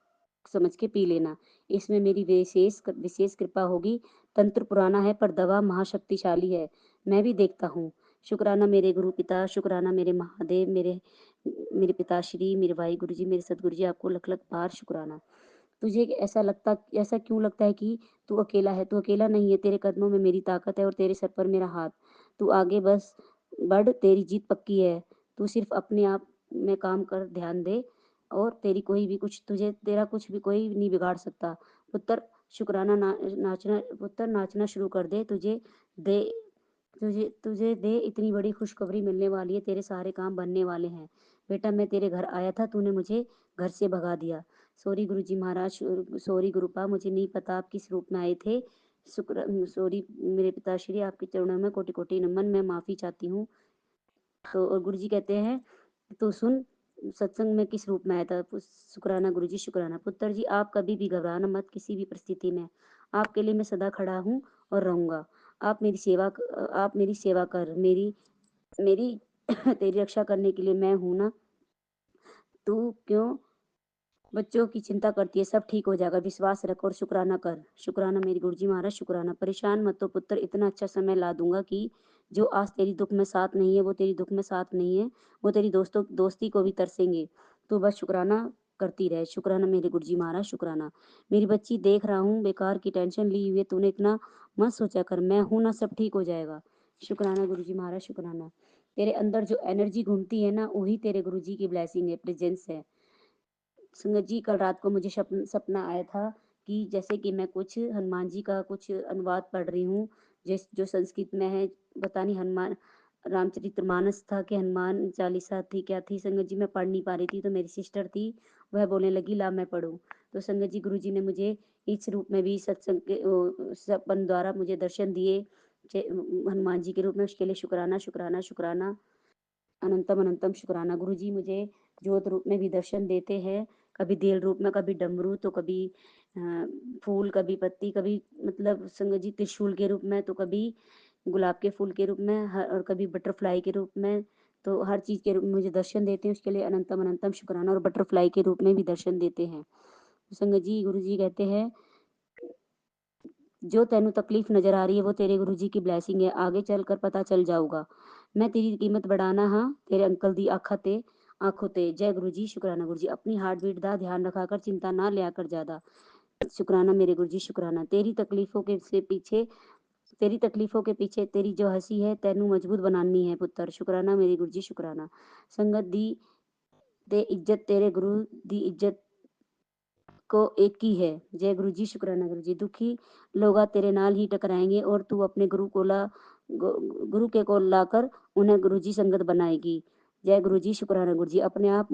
समझ के पी लेना। इसमें मेरी विशेष कृपा होगी। तंत्र पुराना है पर दवा महाशक्तिशाली है। मैं भी देखता हूँ। शुक्राना मेरे गुरु पिता शुक्राना मेरे महादेव मेरे मेरे पिताश्री मेरे भाई गुरुजी मेरे सदगुरुजी आपको लख लख बार शुक्राना। तुझे ऐसा क्यों लगता है कि तू अकेला है। तू अकेला नहीं है। तेरे कदमों में मेरी ताकत है और तेरे सर पर मेरा हाथ। तू आगे बस बढ़ तेरी जीत पक्की है। तू सिर्फ अपने आप में काम कर ध्यान दे और तेरा कुछ भी कोई नहीं बिगाड़ सकता। पुत्र शुक्राना नाचना शुरू कर दे। दे तुझे दे इतनी बड़ी खुशखबरी मिलने वाली है। तेरे सारे काम बनने वाले हैं। बेटा मैं तेरे घर आया था तूने मुझे घर से भगा दिया। सॉरी गुरुजी महाराज सॉरी गुरुपा मुझे नहीं पता आप किस रूप में आए थे। सॉरी मेरे पिताश्री आपके चरणों में कोटि कोटि नमन। मैं माफी चाहती हूँ। तो और गुरुजी कहते हैं तो सुन सत्संग में किस रूप में आया था। शुक्राना गुरुजी शुक्राना। पुत्र जी आप कभी भी घबराना मत किसी भी परिस्थिति में। आपके लिए मैं सदा खड़ा हूँ और रहूंगा। आप मेरी सेवा कर मेरी तेरी रक्षा करने के लिए मैं हूं ना। तू क्यों बच्चों की चिंता करती है। सब ठीक हो जाएगा। विश्वास रख और शुक्राना कर। शुक्राना मेरी गुरुजी महाराज शुक्राना। परेशान मत हो पुत्र इतना अच्छा समय ला दूंगा कि जो आज तेरी दुख में साथ नहीं है वो तेरी दुख में साथ नहीं है। वो तेरी दोस्ती को भी तरसेंगे। तो बस शुक्राना करती रहे। शुक्राना मेरे गुरुजी महाराज शुक्राना। मेरी बच्ची देख रहा हूँ बेकार की टेंशन ली हुई है। तूने इतना मत सोचा कर। मैं हूं ना सब ठीक हो जाएगा। शुक्राना गुरुजी महाराज शुक्राना। तेरे अंदर जो एनर्जी घूमती है ना वही तेरे गुरुजी की ब्लेसिंग है प्रेजेंस है। संगत जी कल रात को मुझे सपना आया था कि जैसे कि मैं कुछ हनुमान जी का कुछ अनुवाद पढ़ रही हूँ जो संस्कृत में है। पता नहीं हनुमान रामचरितमानस था कि हनुमान चालीसा थी क्या थी। संगत जी मैं पढ़ नहीं पा रही थी तो मेरी सिस्टर थी वह बोलने लगी ला मैं पढ़ूं। तो संगत जी गुरु जी ने मुझे इस रूप में भी सत्संग के सपन द्वारा मुझे दर्शन दिए हनुमान जी के रूप में। उसके लिए शुक्राना शुक्राना शुक्राना अनंतम अनंतम शुक्राना। गुरु जी मुझे ज्योत रूप में भी दर्शन देते हैं। कभी देल रूप में कभी डमरू तो कभी फूल कभी पत्ती कभी मतलब संगत जी त्रिशूल के रूप में तो कभी गुलाब के फूल के रूप में और कभी बटरफ्लाई के रूप में। तो हर चीज़ के रूप में मुझे दर्शन देते हैं। उसके लिए अनंतम अनंतम शुक्राना। और बटरफ्लाई के रूप में भी दर्शन देते हैं। संगत जी गुरु जी कहते हैं जो तेनू तकलीफ नजर आ रही है वो तेरे गुरुजी की ब्लैसिंग है। आगे चलकर पता चल जाऊगा। मैं तेरी कीमत बढ़ाना हाँ तेरे अंकल दी आंखों ते। जय गुरुजी शुक्राना। गुरुजी अपनी हार्ट बीट दा ध्यान रखा कर चिंता ना लिया कर ज्यादा। शुक्राना मेरे गुरुजी शुक्राना। तेरी तकलीफों के से पीछे तेरी तकलीफ़ों के पीछे तेरी जो हँसी है तैनू मजबूत बनानी है पुत्तर। शुकराना मेरे गुरु जी शुकराना। संगत दी ते इज्जत तेरे गुरु दी इज्जत को एक ही है। जय गुरु जी शुकराना गुरु जी। दुखी लोग तेरे नाल ही टकराएंगे और तू अपने गुरु के को लाकर उन्हें गुरु जी संगत बनाएगी। जय गुरु जी शुकराना गुरु जी। अपने आप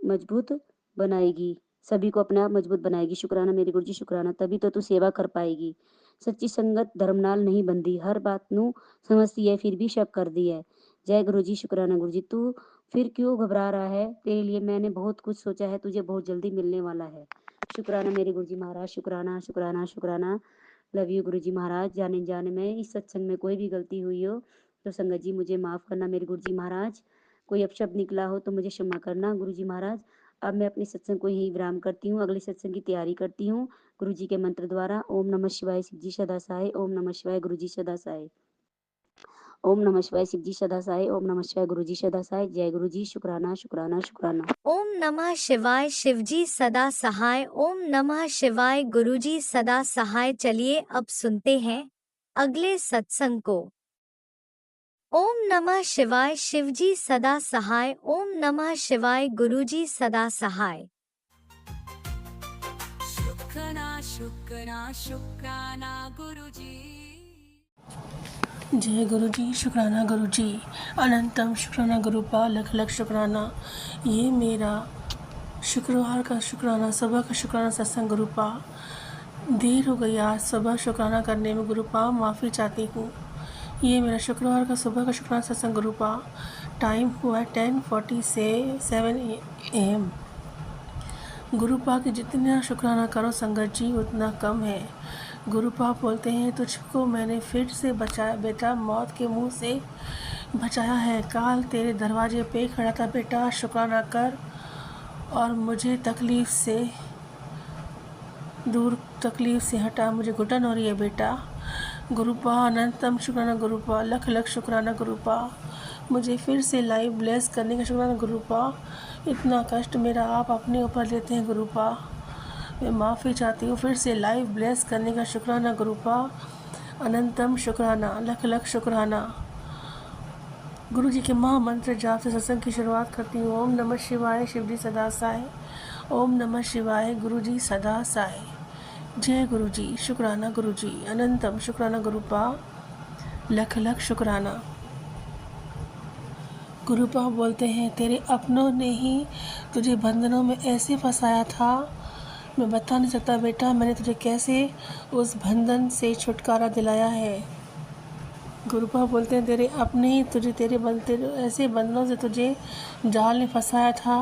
मजबूत बनाएगी, सभी को अपने आप मजबूत बनाएगी। शुकराना मेरे गुरु जी शुकराना। तभी तो तू सेवा कर पाएगी। सच्ची संगत धर्म नाल नहीं बंदी, हर बात नू समझती है फिर भी शक कर दी है। जय गुरु जी शुकराना गुरु जी। तू फिर क्यों घबरा रहा है? तेरे लिए मैंने बहुत कुछ सोचा है, तुझे बहुत जल्दी मिलने वाला है। शुकराना मेरे गुरु जी महाराज। शुकराना शुकराना शुकराना। लव यू गुरु जी महाराज। जाने जाने में इस सत्संग में कोई भी गलती हुई हो तो संगत जी मुझे माफ़ करना मेरे गुरु जी महाराज। कोई अपशब्द निकला हो तो मुझे क्षमा करना गुरु जी महाराज। अब मैं अपने सत्संग को यहीं विराम करती हूँ, अगले सत्संग की तैयारी करती हूँ गुरु जी के मंत्र द्वारा। ओम नमः शिवाय शिव जी सदा सहाय। ओम नमः शिवाय गुरु जी सदा सहाय। ओम नमः शिवाय शिव जी सदा सहाय। ओम नमः शिवाय गुरु जी सदा सहाय। जय गुरु जी शुकराना शुकराना शुकराना। ओम नमः शिवाय शिवजी सदा सहाय। ओम नमः शिवाय गुरुजी सदा सहाय। चलिए अब सुनते हैं अगले सत्संग को। ओम नमः शिवाय शिवजी सदा सहाय। ओम नमः शिवाय गुरुजी सदा सहाय। शुक्राना गुरुजी। जय गुरु जी शुक्राना गुरु जी। अनंतम शुक्राना गुरुपा। लख लख शुक्राना। ये मेरा शुक्रवार का शुक्राना, सुबह का शुक्राना सत्संग गुरुपा। देर हो गई आज सुबह शुक्राना करने में गुरुपा, माफ़ी चाहती हूँ। ये मेरा शुक्रवार का सुबह का शुक्राना सत्संग गुरुपा। टाइम हुआ है 10:47 AM। गुरुपा की जितना शुक्राना करो संगत जी उतना कम है। गुरुपा बोलते हैं तुझको मैंने फिर से बचाया बेटा, मौत के मुंह से बचाया है। काल तेरे दरवाजे पे खड़ा था बेटा, शुक्राना कर और मुझे तकलीफ़ से हटा। मुझे घुटन हो रही है बेटा। गुरुपा अनंतम शुक्राना गुरुपा। लख लख शुक्राना गुरुपा। मुझे फिर से लाइव ब्लेस करने का शुक्राना गुरुपा। इतना कष्ट मेरा आप अपने ऊपर लेते हैं गुरुपा, मैं माफ़ी चाहती हूँ। फिर से लाइव ब्लेस करने का शुक्राना गुरुपा। अनंतम शुक्राना। लख लख शुक्राना। गुरु जी के महामंत्र जाप से सत्संग की शुरुआत करती हूँ। ओम नमः शिवाय शिव जी सदा साय। ओम नमः शिवाय गुरु जी सदा साय। जय गुरु जी शुक्राना गुरु जी। अनंतम शुक्राना गुरुपा। लख लख शुक्राना। गुरुपा बोलते हैं तेरे अपनों ने ही तुझे बंधनों में ऐसे फंसाया था, मैं बता नहीं सकता बेटा मैंने तुझे कैसे उस बंधन से छुटकारा दिलाया है। गुरुपा बोलते हैं तेरे अपने ही तुझे तेरे ऐसे बंधनों से तुझे जाल में फंसाया था,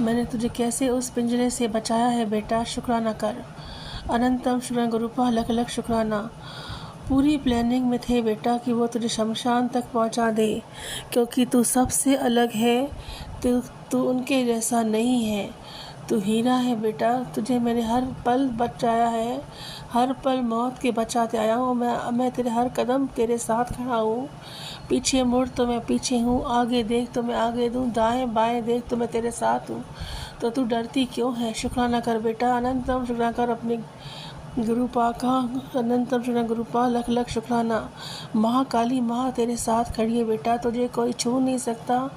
मैंने तुझे कैसे उस पिंजरे से बचाया है बेटा, शुक्राना कर। अनंतम शुक्राना गुरुपा। लख लख शुक्राना। पूरी प्लानिंग में थे बेटा कि वो तुझे शमशान तक पहुंचा दे, क्योंकि तू सबसे अलग है, तू उनके जैसा नहीं है, तू हीरा है बेटा। तुझे मैंने हर पल बचाया है, हर पल मौत के बचाते आया हूँ। मैं तेरे हर कदम तेरे साथ खड़ा हूँ। पीछे मुड़ तो मैं पीछे हूँ, आगे देख तो मैं आगे दूँ, दाएं बाएं देख तो मैं तेरे साथ हूँ, तो तू डरती क्यों है, शुक्राना कर बेटा। अनंतम शुक्राना कर अपने गुरुपा का। अनंतम शुक्राना गुरुपा। लख लख शुक्राना। महाकाली माँ तेरे साथ खड़ी है बेटा, तुझे कोई छू नहीं सकता,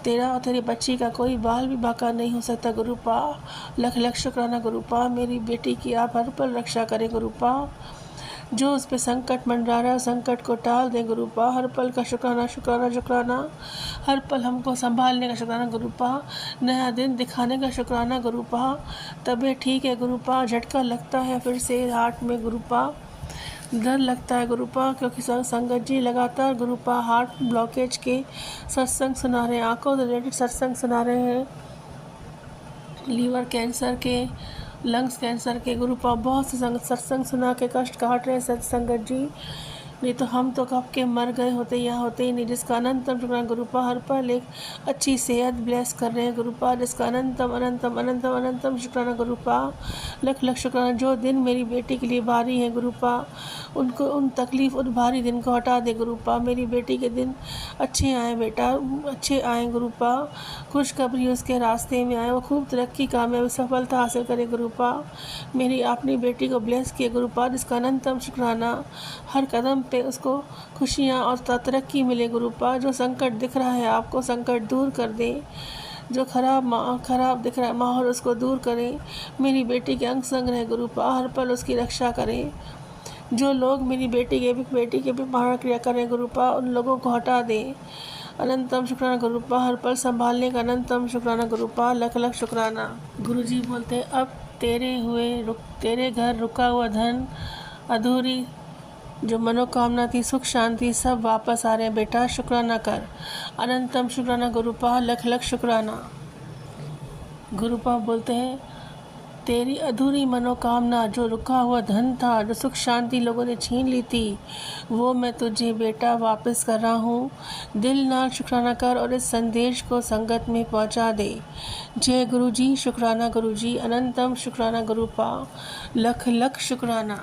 तेरा और तेरी बच्ची का कोई बाल भी बाका नहीं हो सकता गुरुपा। लख लख शुक्राना गुरुपा। मेरी बेटी की आप हर पल रक्षा करें गुरुपा, जो उस पर संकट मंडरा रहा है संकट को टाल दें गुरुपा। हर पल का शुक्राना शुक्राना शुक्राना। हर पल हमको संभालने का शुक्राना गुरुपा, नया दिन दिखाने का शुक्राना गुरुपा। तबीयत ठीक है गुरुपा, झटका लगता है फिर से हार्ट में गुरुपा, डर लगता है गुरुपा, क्योंकि संगत जी लगातार गुरुपा हार्ट ब्लॉकेज के सत्संग सुना रहे हैं, आंखों से रिलेटेड सत्संग सुना रहे हैं, लीवर कैंसर के, लंग्स कैंसर के गुरुपा बहुत से सत्संग सुना के कष्ट काट रहे हैं सत्संगत जी, नहीं तो हम तो कब के मर गए होते, यहाँ होते ही नहीं। जिसका अनंतम शुक्राना गुरुपा, हर पल एक अच्छी सेहत ब्लेस कर रहे हैं गुरुपा, जिसका अनंतम अनंतम अनंतम अनंतम शुक्राना गुरुपा। लख लख शुक्राना। जो दिन मेरी बेटी के लिए भारी है गुरुपा, उनको उन तकलीफ़ उन भारी दिन को हटा दे गुरुपा। मेरी बेटी के दिन अच्छे आए बेटा, अच्छे आए गुरुपा। खुशखबरी उसके रास्ते में आए, वो खूब तरक्की कामयाबी सफलता हासिल करे गुरुपा। मेरी अपनी बेटी को ब्लेस किए गुरुपा, जिसका अनंतम शुक्राना। हर कदम पे उसको खुशियाँ और तरक्की मिले गुरुपा। जो संकट दिख रहा है आपको, संकट दूर कर दे। जो खराब दिख रहा है माहौल, उसको दूर करें। मेरी बेटी के अंग संग रहे गुरुपा, हर पल उसकी रक्षा करें। जो लोग मेरी बेटी के भी मारण क्रिया करें गुरुपा, उन लोगों को हटा दें। अनंतम शुक्राना गुरुपा, हर पल संभालने का अनंतम शुक्राना गुरुपा, लख लख शुक्राना। गुरुजी बोलते हैं, अब तेरे घर रुका हुआ धन, अधूरी जो मनोकामना थी, सुख शांति सब वापस आ रहे हैं बेटा, शुक्राना कर। अनंतम शुक्राना गुरुपा, लख लख शुक्राना। गुरुपा बोलते हैं, तेरी अधूरी मनोकामना, जो रुका हुआ धन था, जो सुख शांति लोगों ने छीन ली थी, वो मैं तुझे बेटा वापस कर रहा हूँ। दिल नाल शुक्राना कर और इस संदेश को संगत में पहुँचा दे। जय गुरुजी, शुक्राना गुरुजी, अनंतम शुक्राना गुरुपा, लख लख शुक्राना।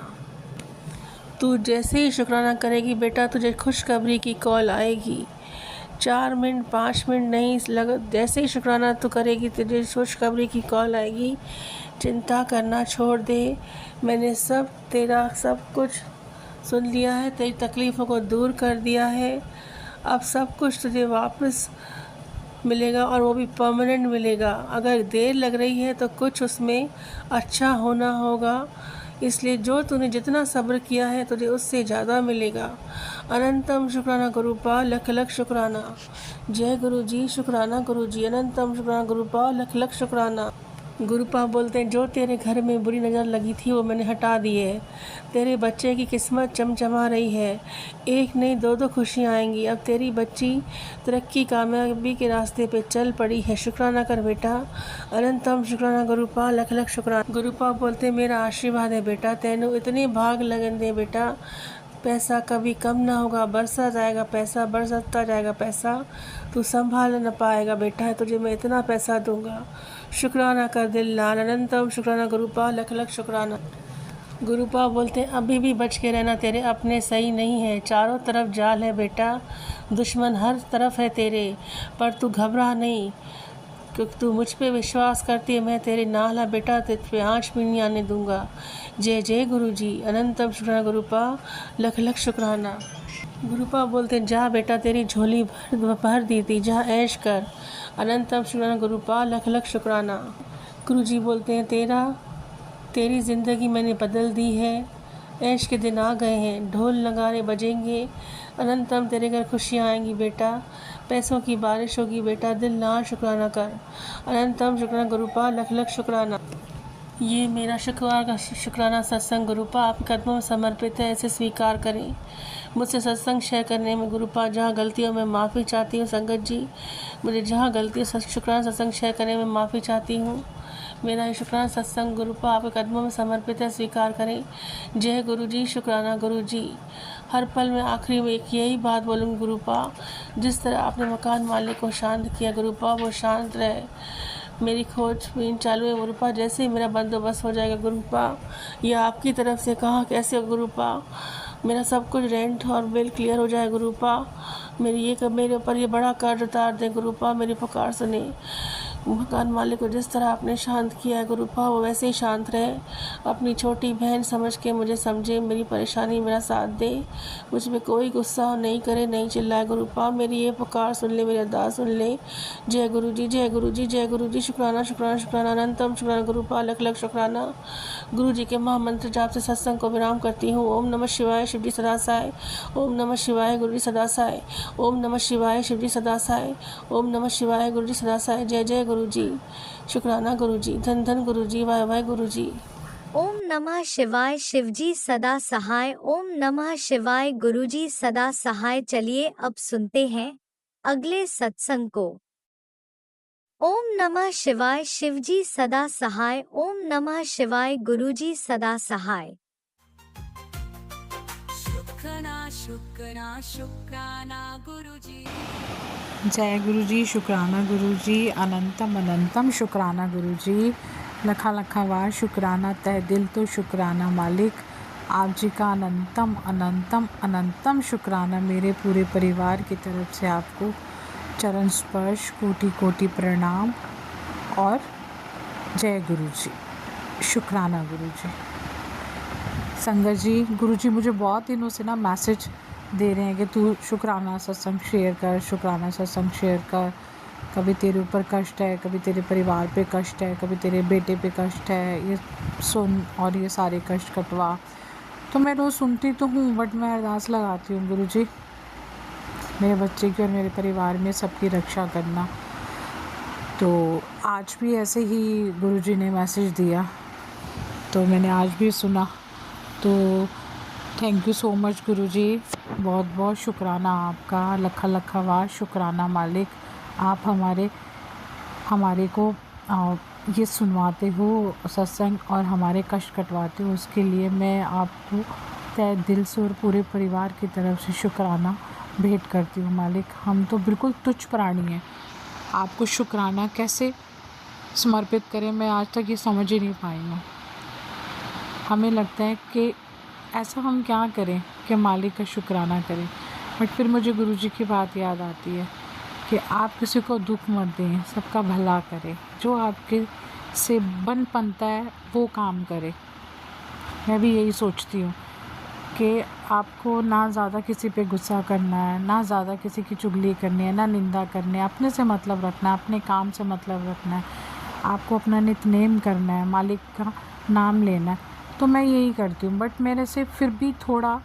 तू जैसे ही शुक्राना करेगी बेटा, तुझे खुशखबरी की कॉल आएगी। 4 मिनट 5 मिनट नहीं जैसे ही शुक्राना तू करेगी, तुझे खुशखबरी की कॉल आएगी। चिंता करना छोड़ दे, मैंने तेरा सब कुछ सुन लिया है, तेरी तकलीफ़ों को दूर कर दिया है। अब सब कुछ तुझे वापस मिलेगा और वो भी परमानेंट मिलेगा। अगर देर लग रही है तो कुछ उसमें अच्छा होना होगा, इसलिए जो तूने जितना सब्र किया है तुझे उससे ज़्यादा मिलेगा। अनंतम शुक्राना गुरुपा, लख लख शुक्राना। जय गुरुजी, शुक्राना गुरुजी, अनंतम शुक्राना गुरुपा, लख लख शुक्राना। गुरुपा बोलते हैं, जो तेरे घर में बुरी नज़र लगी थी वो मैंने हटा दी है। तेरे बच्चे की किस्मत चमचमा रही है, एक नहीं 2 खुशियाँ आएंगी। अब तेरी बच्ची तरक्की कामयाबी के रास्ते पे चल पड़ी है, शुक्राना कर बेटा। अनंतम शुक्राना गुरुपा, लख लख शुक्राना। गुरुपा बोलते हैं, मेरा आशीर्वाद है बेटा, तेनू इतने भाग लगन दे बेटा, पैसा कभी कम ना होगा, बरसा जाएगा पैसा, बरसता जाएगा पैसा, तू संभाल न पाएगा बेटा, तुझे मैं इतना पैसा दूंगा। शुक्राना कर दिल लाल, अनंतम शुक्राना गुरुपा, लख लख शुक्राना। गुरुपा बोलते हैं, अभी भी बच के रहना, तेरे अपने सही नहीं है, चारों तरफ जाल है बेटा, दुश्मन हर तरफ है तेरे, पर तू घबरा नहीं, क्योंकि तू मुझ पे विश्वास करती है, मैं तेरे नाल है बेटा, तुझ पे आँच भी नहीं आने दूंगा। जय जय गुरुजी, अनंतम शुक्राना गुरुपा, लख लख शुक्राना। गुरुपा बोलते हैं, जा बेटा, तेरी झोली भर दी थी, जा ऐश कर। अनंतम शुक्राना गुरुपा, लख लख शुक्राना। गुरुजी बोलते हैं, तेरी ज़िंदगी मैंने बदल दी है, ऐश के दिन आ गए हैं, ढोल नगाड़े बजेंगे, अनंतम तेरे घर खुशियाँ आएंगी बेटा, पैसों की बारिश होगी बेटा, दिल ना शुक्राना कर। अनंतम शुक्राना गुरुपा, लख लख शुक्राना। ये मेरा शुक्रवार का शुक्राना सत्संग गुरुपा आपके कदमों में समर्पित है, इसे स्वीकार करें। मुझसे सत्संग शेयर करने में गुरुपा जहाँ गलतियों में माफ़ी चाहती हूँ। संगत जी, मुझे जहाँ गलतियों शुक्राना सत्संग शेयर करने में माफ़ी चाहती हूँ। मेरा ये शुक्राना सत्संग गुरुपा आपके कदमों में समर्पित है, स्वीकार करें। जय गुरुजी, शुक्राना गुरुजी। हर पल में आखिरी में एक यही बात बोलूँगी गुरुपा, जिस तरह आपने मकान मालिक को शांत किया गुरुपा, वो शांत रहे। मेरी खोजबीन चालू है गुरुपा, जैसे ही मेरा बंदोबस्त हो जाएगा गुरुपा, या आपकी तरफ से कहाँ कैसे गुरुपा, मेरा सब कुछ रेंट और बिल क्लियर हो जाए गुरुपा, मेरे ऊपर ये बड़ा कर्ज उतार दें गुरुपा, मेरी पुकार सुने। मकान मालिक को जिस तरह आपने शांत किया है गुरुपा, वो वैसे ही शांत रहे। अपनी छोटी बहन समझ के मुझे समझे, मेरी परेशानी मेरा साथ दे, मुझ में कोई गुस्सा नहीं करे, नहीं चिल्लाए गुरुपा, मेरी ये पुकार सुन ले, मेरी अरदास सुन ले। जय गुरुजी, जय गुरुजी, जय गुरुजी, शुक्राना शुक्राना शुक्राना, अनंतम शुक्राना गुरुपा, लख लख शुक्राना। गुरुजी के महामंत्र जाप से सत्संग को विराम करती हूँ। ओम नमः शिवाय, शिवजी सदा साय। ओम नमः शिवाय, गुरुजी सदा साय। ओम नमः शिवाय, शिवजी सदा साय। ओम नमः शिवाय, गुरुजी सदा साय। जय जय गुरुजी, शुक्राना गुरुजी, धन धन गुरुजी, वाह वाह गुरुजी। ओम नमः शिवाय, शिवजी सदा सहाय। ओम नमः शिवाय, गुरुजी सदा सहाय। चलिए अब सुनते हैं अगले सत्संग को। ओम नमः शिवाय, शिवजी सदा सहाय। ओम नमः शिवाय, गुरुजी सदा सहाय। शुक्राना शुक्राना शुक्राना गुरुजी। जय गुरुजी, शुक्राना गुरुजी, अनंतम अनंतम शुक्राना गुरुजी, लखा लखा वार शुक्राना, तह दिल तो शुक्राना मालिक, आप जी का अनंतम अनंतम अनंतम शुक्राना मेरे पूरे परिवार की तरफ से आपको चरण स्पर्श कोटि कोटि प्रणाम और जय गुरु जी। शुक्राना गुरु जी। संगत जी, गुरु जी मुझे बहुत दिनों से ना मैसेज दे रहे हैं कि तू शुक्राना सत्संग शेयर कर, शुक्राना सत्संग शेयर कर। कभी तेरे ऊपर कष्ट है, कभी तेरे परिवार पे कष्ट है, कभी तेरे बेटे पे कष्ट है, ये सुन और ये सारे कष्ट कटवा। तो मैं रोज़ सुनती तो हूँ, बट मैं अरदास लगाती हूँ गुरु जी मेरे बच्चे की और मेरे परिवार में सबकी रक्षा करना। तो आज भी ऐसे ही गुरु जी ने मैसेज दिया, तो मैंने आज भी सुना। तो थैंक यू सो मच गुरु जी, बहुत बहुत शुक्राना आपका, लखा लखा वार शुक्राना मालिक। आप हमारे को ये सुनवाते हो सत्संग और हमारे कष्ट कटवाते हो, उसके लिए मैं आपको तहे दिल से और पूरे परिवार की तरफ से शुक्राना भेंट करती हूँ मालिक। हम तो बिल्कुल तुच्छ प्राणी हैं, आपको शुक्राना कैसे समर्पित करें मैं आज तक ये समझ ही नहीं पाई हूँ। हमें लगता है कि ऐसा हम क्या करें कि मालिक का शुक्राना करें, बट फिर मुझे गुरु जी की बात याद आती है कि आप किसी को दुख मत दें, सबका भला करें, जो आपके से बन बनता है वो काम करें। मैं भी यही सोचती हूँ कि आपको ना ज़्यादा किसी पे गुस्सा करना है, ना ज़्यादा किसी की चुगली करनी है, ना निंदा करनी है, अपने से मतलब रखना है, अपने काम से मतलब रखना है, आपको अपना नित्यनेम करना है, मालिक का नाम लेना है। तो मैं यही करती हूँ, बट मेरे से फिर भी थोड़ा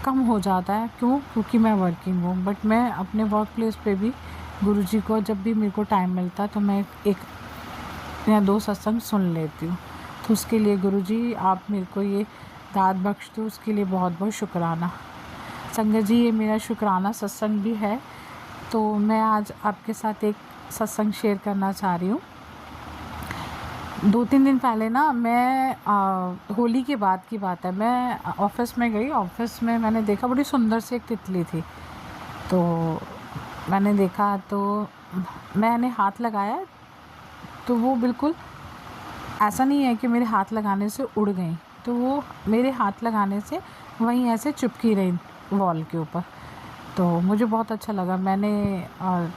कम हो जाता है। क्यों? क्योंकि मैं वर्किंग हूँ, बट मैं अपने वर्क प्लेस पे भी गुरुजी को जब भी मेरे को टाइम मिलता है तो मैं एक या दो सत्संग सुन लेती हूँ। तो उसके लिए गुरुजी आप मेरे को ये दाद बख्श दो, उसके लिए बहुत बहुत शुक्राना। संगत जी, ये मेरा शुक्राना सत्संग भी है, तो मैं आज आपके साथ एक सत्संग शेयर करना चाह रही हूँ। 2-3 दिन पहले ना मैं होली के बाद की बात है, मैं ऑफ़िस में गई। ऑफ़िस में मैंने देखा बड़ी सुंदर सी एक तितली थी, तो मैंने देखा, तो मैंने हाथ लगाया, तो वो बिल्कुल ऐसा नहीं है कि मेरे हाथ लगाने से उड़ गई, तो वो मेरे हाथ लगाने से वहीं ऐसे चिपकी रही वॉल के ऊपर। तो मुझे बहुत अच्छा लगा।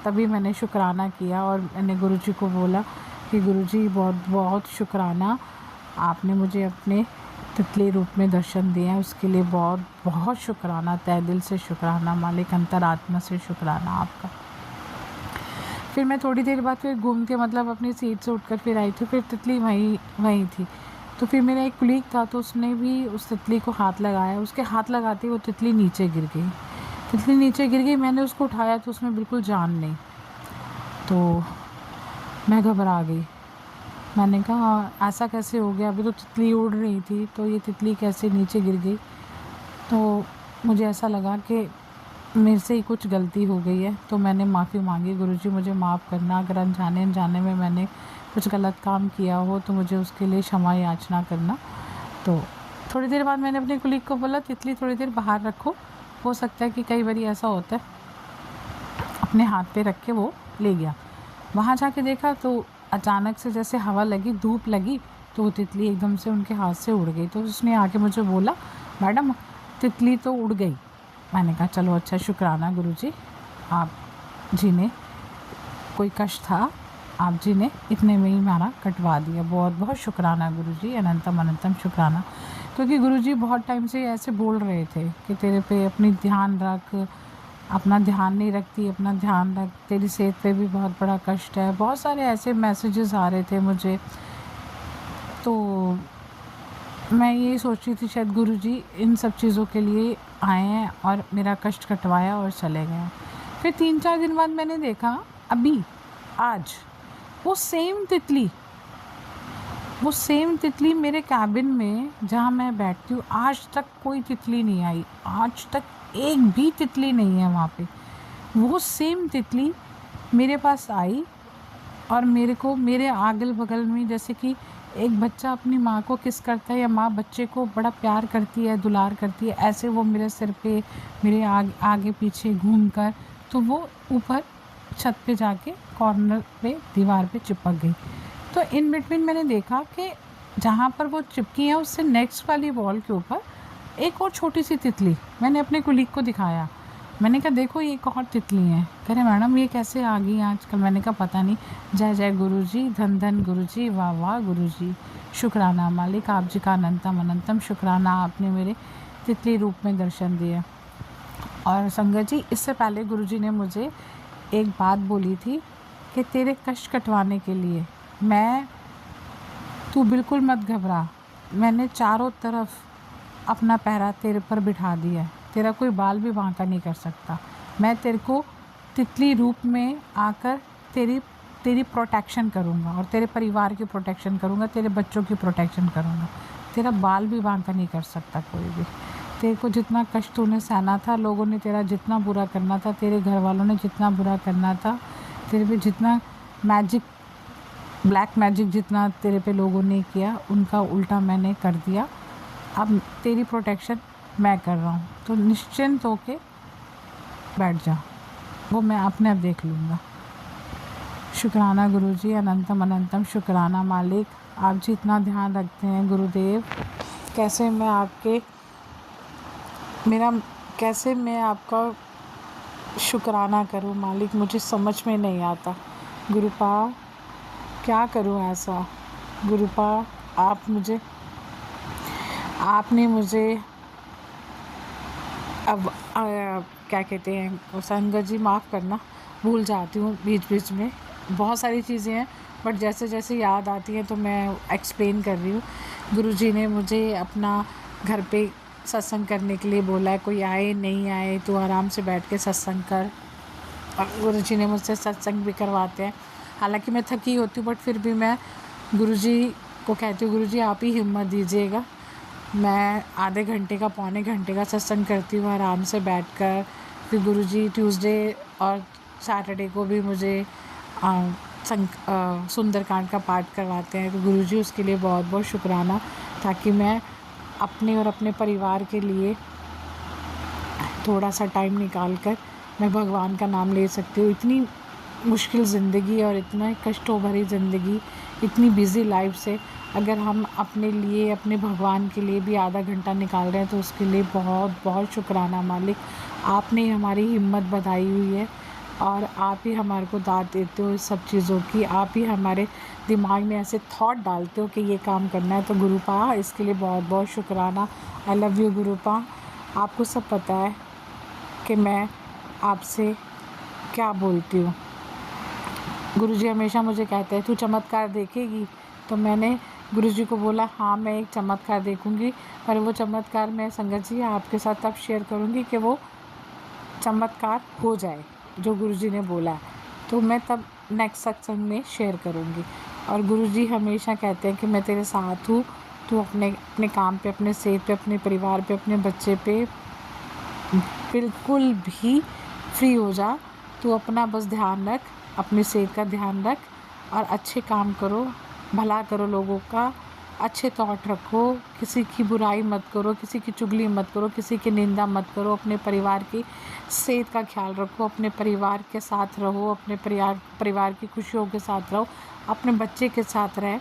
तभी मैंने शुक्राना किया और मैंने गुरुजी को बोला कि गुरुजी बहुत बहुत शुक्राना, आपने मुझे अपने तितली रूप में दर्शन दिए हैं, उसके लिए बहुत बहुत शुक्राना, तहे दिल से शुक्राना मालिक, अंतरात्मा से शुक्राना आपका। फिर मैं थोड़ी देर बाद फिर घूम के मतलब अपनी सीट से उठकर फिर आई थी, फिर तितली वहीं थी। तो फिर मेरा एक कुलीग था, तो उसने भी उस तितली को हाथ लगाया, उसके हाथ लगाते ही वो तितली नीचे गिर गई। मैंने उसको उठाया तो उसमें बिल्कुल जान नहीं, तो मैं घबरा गई। मैंने कहा ऐसा कैसे हो गया, अभी तो तितली उड़ रही थी, तो ये तितली कैसे नीचे गिर गई। तो मुझे ऐसा लगा कि मेरे से ही कुछ गलती हो गई है, तो मैंने माफ़ी मांगी, गुरुजी मुझे माफ़ करना, अगर अनजाने में मैंने कुछ गलत काम किया हो तो मुझे उसके लिए क्षमा याचना करना। तो थोड़ी देर बाद मैंने अपने कुलीग को बोला, तितली थोड़ी देर बाहर रखो, हो सकता है कि कई बार ऐसा होता है। अपने हाथ पे रख के वो ले गया। वहाँ जाके देखा तो अचानक से जैसे हवा लगी, धूप लगी, तो वो तितली एकदम से उनके हाथ से उड़ गई। तो उसने आके मुझे बोला, मैडम तितली तो उड़ गई। मैंने कहा चलो अच्छा, शुक्राना गुरुजी, आप जी ने कोई कष्ट था, आप जी ने इतने में ही हमारा कटवा दिया। बहुत बहुत शुक्राना गुरुजी, अनंतम अनंतम शुक्राना। क्योंकि गुरुजी बहुत टाइम से ऐसे बोल रहे थे कि तेरे पे अपनी ध्यान रख, अपना ध्यान नहीं रखती, अपना ध्यान रख, तेरी सेहत पे भी बहुत बड़ा कष्ट है। बहुत सारे ऐसे मैसेजेस आ रहे थे मुझे, तो मैं ये सोच रही थी शायद गुरुजी इन सब चीज़ों के लिए आए हैं और मेरा कष्ट कटवाया और चले गए। फिर 3-4 दिन बाद मैंने देखा, अभी आज वो सेम तितली मेरे कैबिन में जहाँ मैं बैठती हूँ, आज तक कोई तितली नहीं आई, आज तक एक भी तितली नहीं है वहाँ पे। वो सेम तितली मेरे पास आई और मेरे अगल बगल में, जैसे कि एक बच्चा अपनी माँ को किस करता है या माँ बच्चे को बड़ा प्यार करती है, दुलार करती है, ऐसे वो मेरे सिर पे, मेरे आगे पीछे घूमकर, तो वो ऊपर छत पे जाके कॉर्नर पे दीवार पे चिपक गई। तो इन बिटवीन मैंने देखा कि जहाँ पर वो चिपकी है उससे नेक्स्ट वाली वॉल के ऊपर एक और छोटी सी तितली, मैंने अपने कुलीग को दिखाया। मैंने कहा देखो ये एक और तितली है। कह रहे मैडम ये कैसे आ गई आजकल? मैंने कहा पता नहीं। जय जय गुरुजी, धन धन गुरुजी, वाह वाह गुरुजी, शुक्राना मालिक, आप जी का अनंतम अनंतम शुक्राना, आपने मेरे तितली रूप में दर्शन दिए। और संगत जी, इससे पहले गुरुजी ने मुझे एक बात बोली थी कि तेरे कष्ट कटवाने के लिए तू बिल्कुल मत घबरा, मैंने चारों तरफ अपना पहरा तेरे पर बिठा दिया है, तेरा कोई बाल भी बांका नहीं कर सकता। मैं तेरे को तितली रूप में आकर तेरी प्रोटेक्शन करूँगा और तेरे परिवार की प्रोटेक्शन करूँगा, तेरे बच्चों की प्रोटेक्शन करूँगा। तेरा बाल भी बांका नहीं कर सकता कोई भी। तेरे को जितना कष्ट तूने सहना था, लोगों ने तेरा जितना बुरा करना था, तेरे घर वालों ने जितना बुरा करना था, तेरे पे जितना मैजिक, ब्लैक मैजिक जितना तेरे पे लोगों ने किया, उनका उल्टा मैंने कर दिया। अब तेरी प्रोटेक्शन मैं कर रहा हूँ, तो निश्चिंत होके बैठ जा, वो मैं अपने आप देख लूँगा। शुक्राना गुरुजी, अनंतम अनंतम शुक्राना मालिक, आप जी इतना ध्यान रखते हैं गुरुदेव। कैसे मैं आपका शुक्राना करूं मालिक, मुझे समझ में नहीं आता। गुरुपा क्या करूं ऐसा? गुरुपा आपने मुझे अब क्या कहते हैं, संगत जी माफ़ करना, भूल जाती हूँ बीच बीच में, बहुत सारी चीज़ें हैं बट जैसे जैसे याद आती हैं तो मैं एक्सप्लेन कर रही हूँ। गुरुजी ने मुझे अपना घर पे सत्संग करने के लिए बोला है, कोई आए नहीं आए तो आराम से बैठ के सत्संग कर। और गुरुजी ने मुझसे सत्संग भी करवाते हैं, हालांकि मैं थकी होती हूँ बट फिर भी मैं गुरुजी को कहती हूँ गुरुजी आप ही हिम्मत दीजिएगा। मैं आधे घंटे का पौने घंटे का सत्संग करती हूँ आराम से बैठकर। फिर गुरुजी ट्यूसडे और सैटरडे को भी मुझे सुंदरकांड का पाठ करवाते हैं, तो गुरुजी उसके लिए बहुत बहुत शुक्राना, ताकि मैं अपने और अपने परिवार के लिए थोड़ा सा टाइम निकाल कर मैं भगवान का नाम ले सकती हूँ। इतनी मुश्किल ज़िंदगी और इतना कष्टों भरी ज़िंदगी, इतनी बिज़ी लाइफ से अगर हम अपने लिए, अपने भगवान के लिए भी आधा घंटा निकाल रहे हैं तो उसके लिए बहुत बहुत शुक्राना मालिक। आपने हमारी हिम्मत बढ़ाई हुई है और आप ही हमारे को दाद देते हो इस सब चीज़ों की, आप ही हमारे दिमाग में ऐसे थॉट डालते हो कि ये काम करना है। तो गुरुपा इसके लिए बहुत बहुत शुक्राना। आई लव यू गुरुपा। आपको सब पता है कि मैं आपसे क्या बोलती हूँ। गुरुजी हमेशा मुझे कहते हैं तू चमत्कार देखेगी, तो मैंने गुरुजी को बोला हाँ मैं एक चमत्कार देखूँगी, पर वो चमत्कार मैं संगत जी आपके साथ तब शेयर करूँगी कि वो चमत्कार हो जाए जो गुरुजी ने बोला है, तो मैं तब नेक्स्ट सत्संग में शेयर करूँगी। और गुरुजी हमेशा कहते हैं कि मैं तेरे साथ हूँ, तू अपने काम पे, अपने सेहत पे, अपने परिवार पे, अपने बच्चे पे बिल्कुल भी फ्री हो जा। तू अपना बस ध्यान रख, अपनी सेहत का ध्यान रख और अच्छे काम करो, भला करो, लोगों का अच्छे थॉट रखो, किसी की बुराई मत करो, किसी की चुगली मत करो, किसी की निंदा मत करो, अपने परिवार की सेहत का ख्याल रखो, अपने परिवार के साथ रहो, अपने परिवार की खुशियों के साथ रहो, अपने बच्चे के साथ रहे।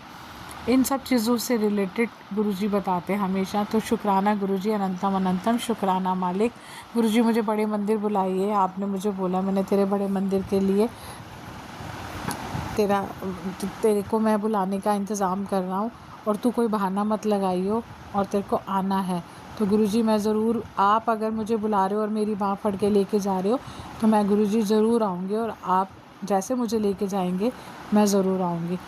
इन सब चीज़ों से रिलेटेड गुरुजी बताते हैं हमेशा। तो शुक्राना गुरुजी, अनंतम अनंतम शुक्राना मालिक। गुरुजी मुझे बड़े मंदिर बुलाइए, आपने मुझे बोला, मैंने तेरे बड़े मंदिर के लिए तेरे को मैं बुलाने का इंतज़ाम कर रहा हूँ और तू कोई बहाना मत लगाइयो और तेरे को आना है। तो गुरुजी मैं ज़रूर, आप अगर मुझे बुला रहे हो और मेरी बाँह फड़ के लेके जा रहे हो तो मैं गुरुजी ज़रूर आऊँगी, और आप जैसे मुझे लेके जाएंगे मैं ज़रूर आऊँगी।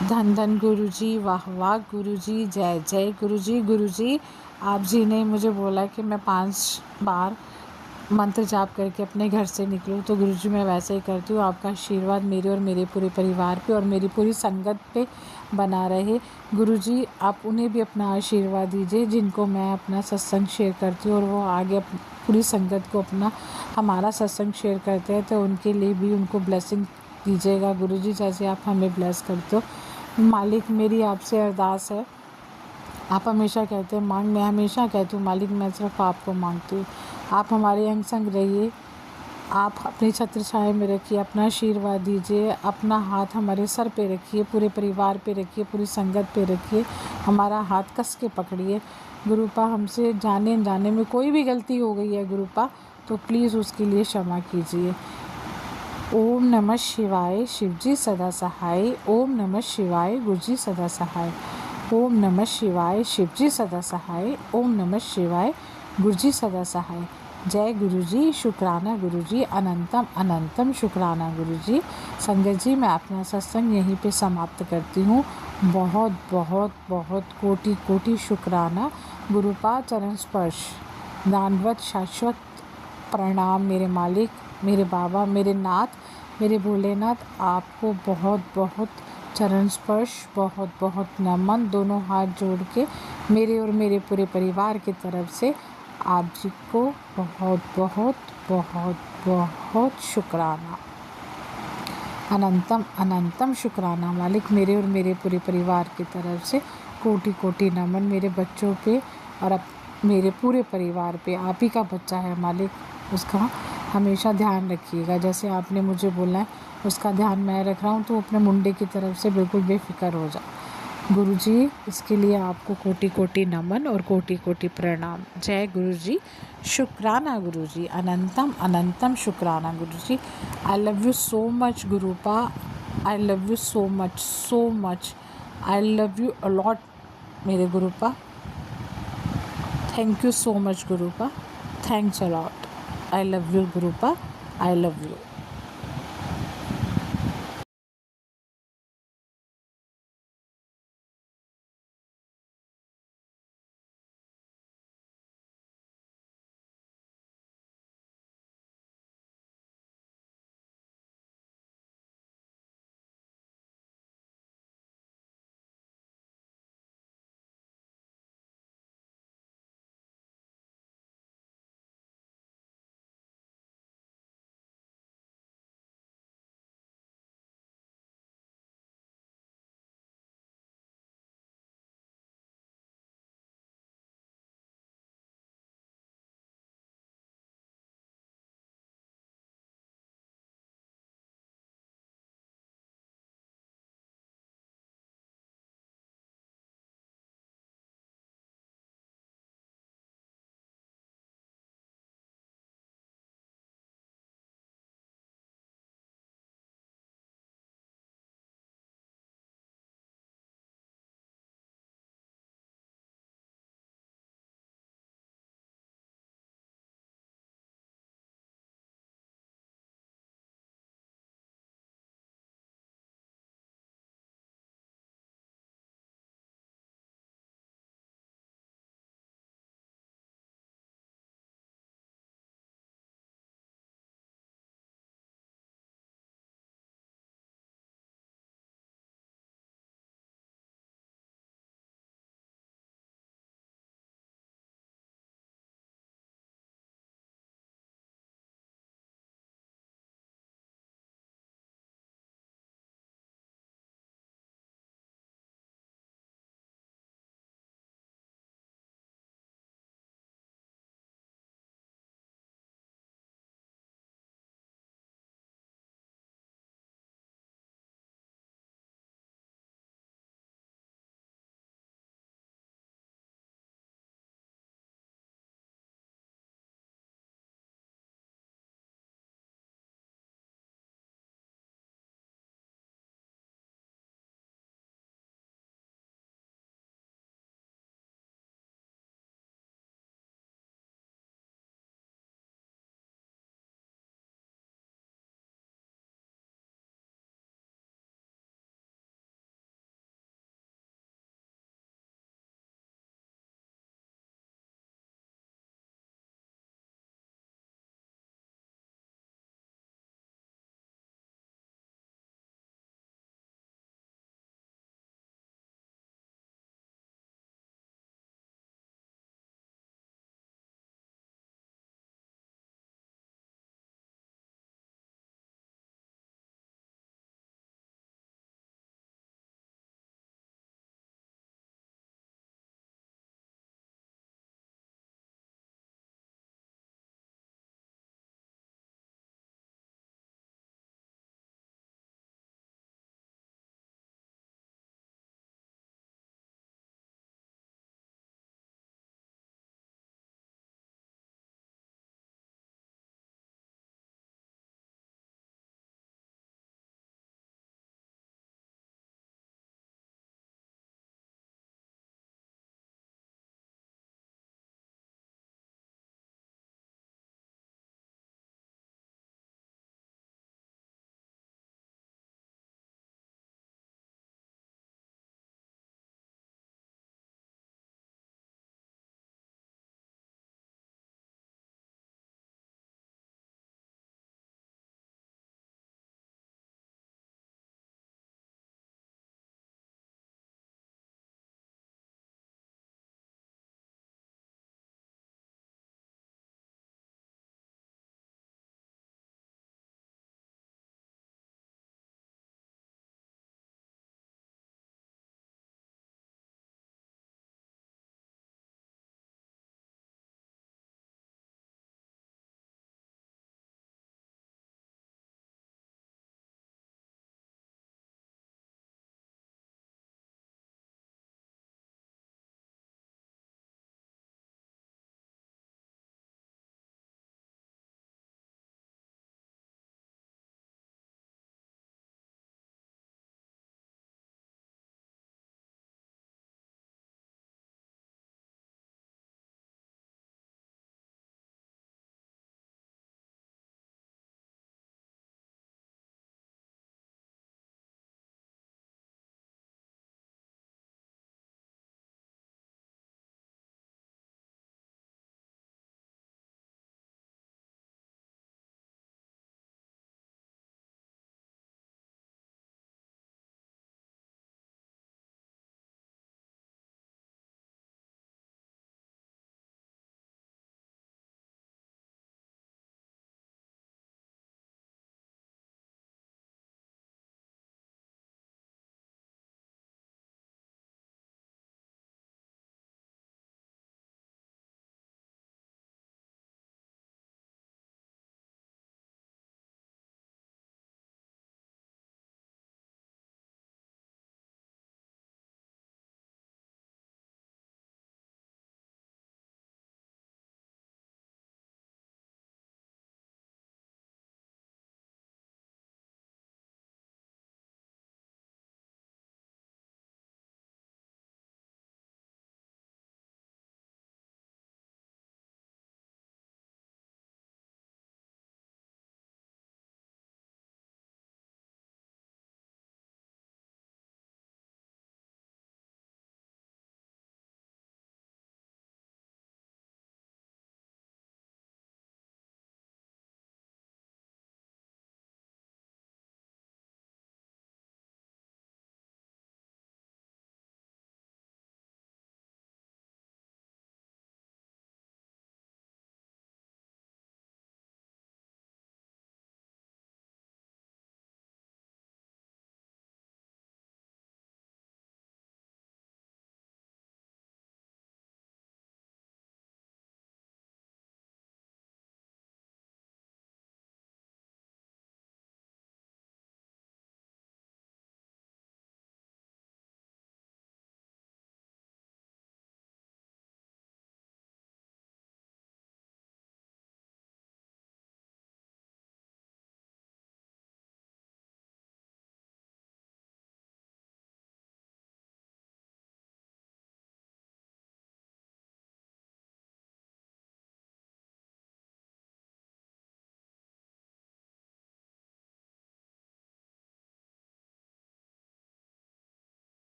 धन धन गुरुजी, वाह वाह गुरुजी, जय जय गुरुजी। गुरुजी आप जी ने मुझे बोला कि मैं 5 बार मंत्र जाप करके अपने घर से निकलूँ, तो गुरुजी मैं वैसे ही करती हूँ। आपका आशीर्वाद मेरे और मेरे पूरे परिवार पे और मेरी पूरी संगत पे बना रहे। गुरुजी आप उन्हें भी अपना आशीर्वाद दीजिए जिनको मैं अपना सत्संग शेयर करती हूँ और वो आगे पूरी संगत को अपना हमारा सत्संग शेयर करते हैं, तो उनके लिए भी उनको ब्लेसिंग दीजिएगा गुरुजी, जैसे आप हमें ब्लेस करते हो। मालिक मेरी आपसे अरदास है, आप हमेशा कहते हैं मांग, मैं हमेशा कहती हूँ मालिक मैं सिर्फ आपको मांगती हूँ। आप हमारे अंग संग रहिए, आप अपनी छत्र छाया में रखिए, अपना आशीर्वाद दीजिए, अपना हाथ हमारे सर पे रखिए, पूरे परिवार पे रखिए, पूरी संगत पे रखिए, हमारा हाथ कस के पकड़िए। गुरुपा हमसे जाने अनजाने में कोई भी गलती हो गई है गुरुपा, तो प्लीज़ उसके लिए क्षमा कीजिए। ओम नमः शिवाय, शिवजी सदा सहाय। ओम नमः शिवाय, गुरुजी सदा सहाय। ओम नमः शिवाय, शिवजी सदा सहाय। ओम नमः शिवाय, गुरुजी सदा सहाय। जय गुरुजी, शुक्राना गुरुजी, अनंतम अनंतम शुक्राना गुरुजी। संगत जी, मैं अपना सत्संग यहीं पे समाप्त करती हूँ। बहुत बहुत बहुत कोटि कोटि शुक्राना। गुरुपा चरण स्पर्श, दानवत शाश्वत प्रणाम मेरे मालिक, मेरे बाबा, मेरे नाथ, मेरे भोलेनाथ। आपको बहुत बहुत चरण स्पर्श, बहुत बहुत नमन, दोनों हाथ जोड़ के मेरे और मेरे पूरे परिवार की तरफ से आप जी को बहुत बहुत बहुत बहुत शुक्राना। अनंतम अनंतम शुक्राना मालिक, मेरे और मेरे पूरे परिवार की तरफ से कोटि कोटि नमन। मेरे बच्चों पे और अब मेरे पूरे परिवार पे, आप ही का बच्चा है मालिक, उसका हमेशा ध्यान रखिएगा। जैसे आपने मुझे बोला है उसका ध्यान मैं रख रहा हूँ, तो अपने मुंडे की तरफ से बिल्कुल बेफिक्र हो जा। गुरुजी, इसके लिए आपको कोटि कोटि नमन और कोटि कोटि प्रणाम। जय गुरुजी, शुक्राना गुरुजी, अनंतम अनंतम शुक्राना Guruji. I love you so much Gurupa, I love you so much, I love you a lot मेरे Gurupa. Thank you so much Gurupa, thanks a lot. I love you Gurupa, I love you.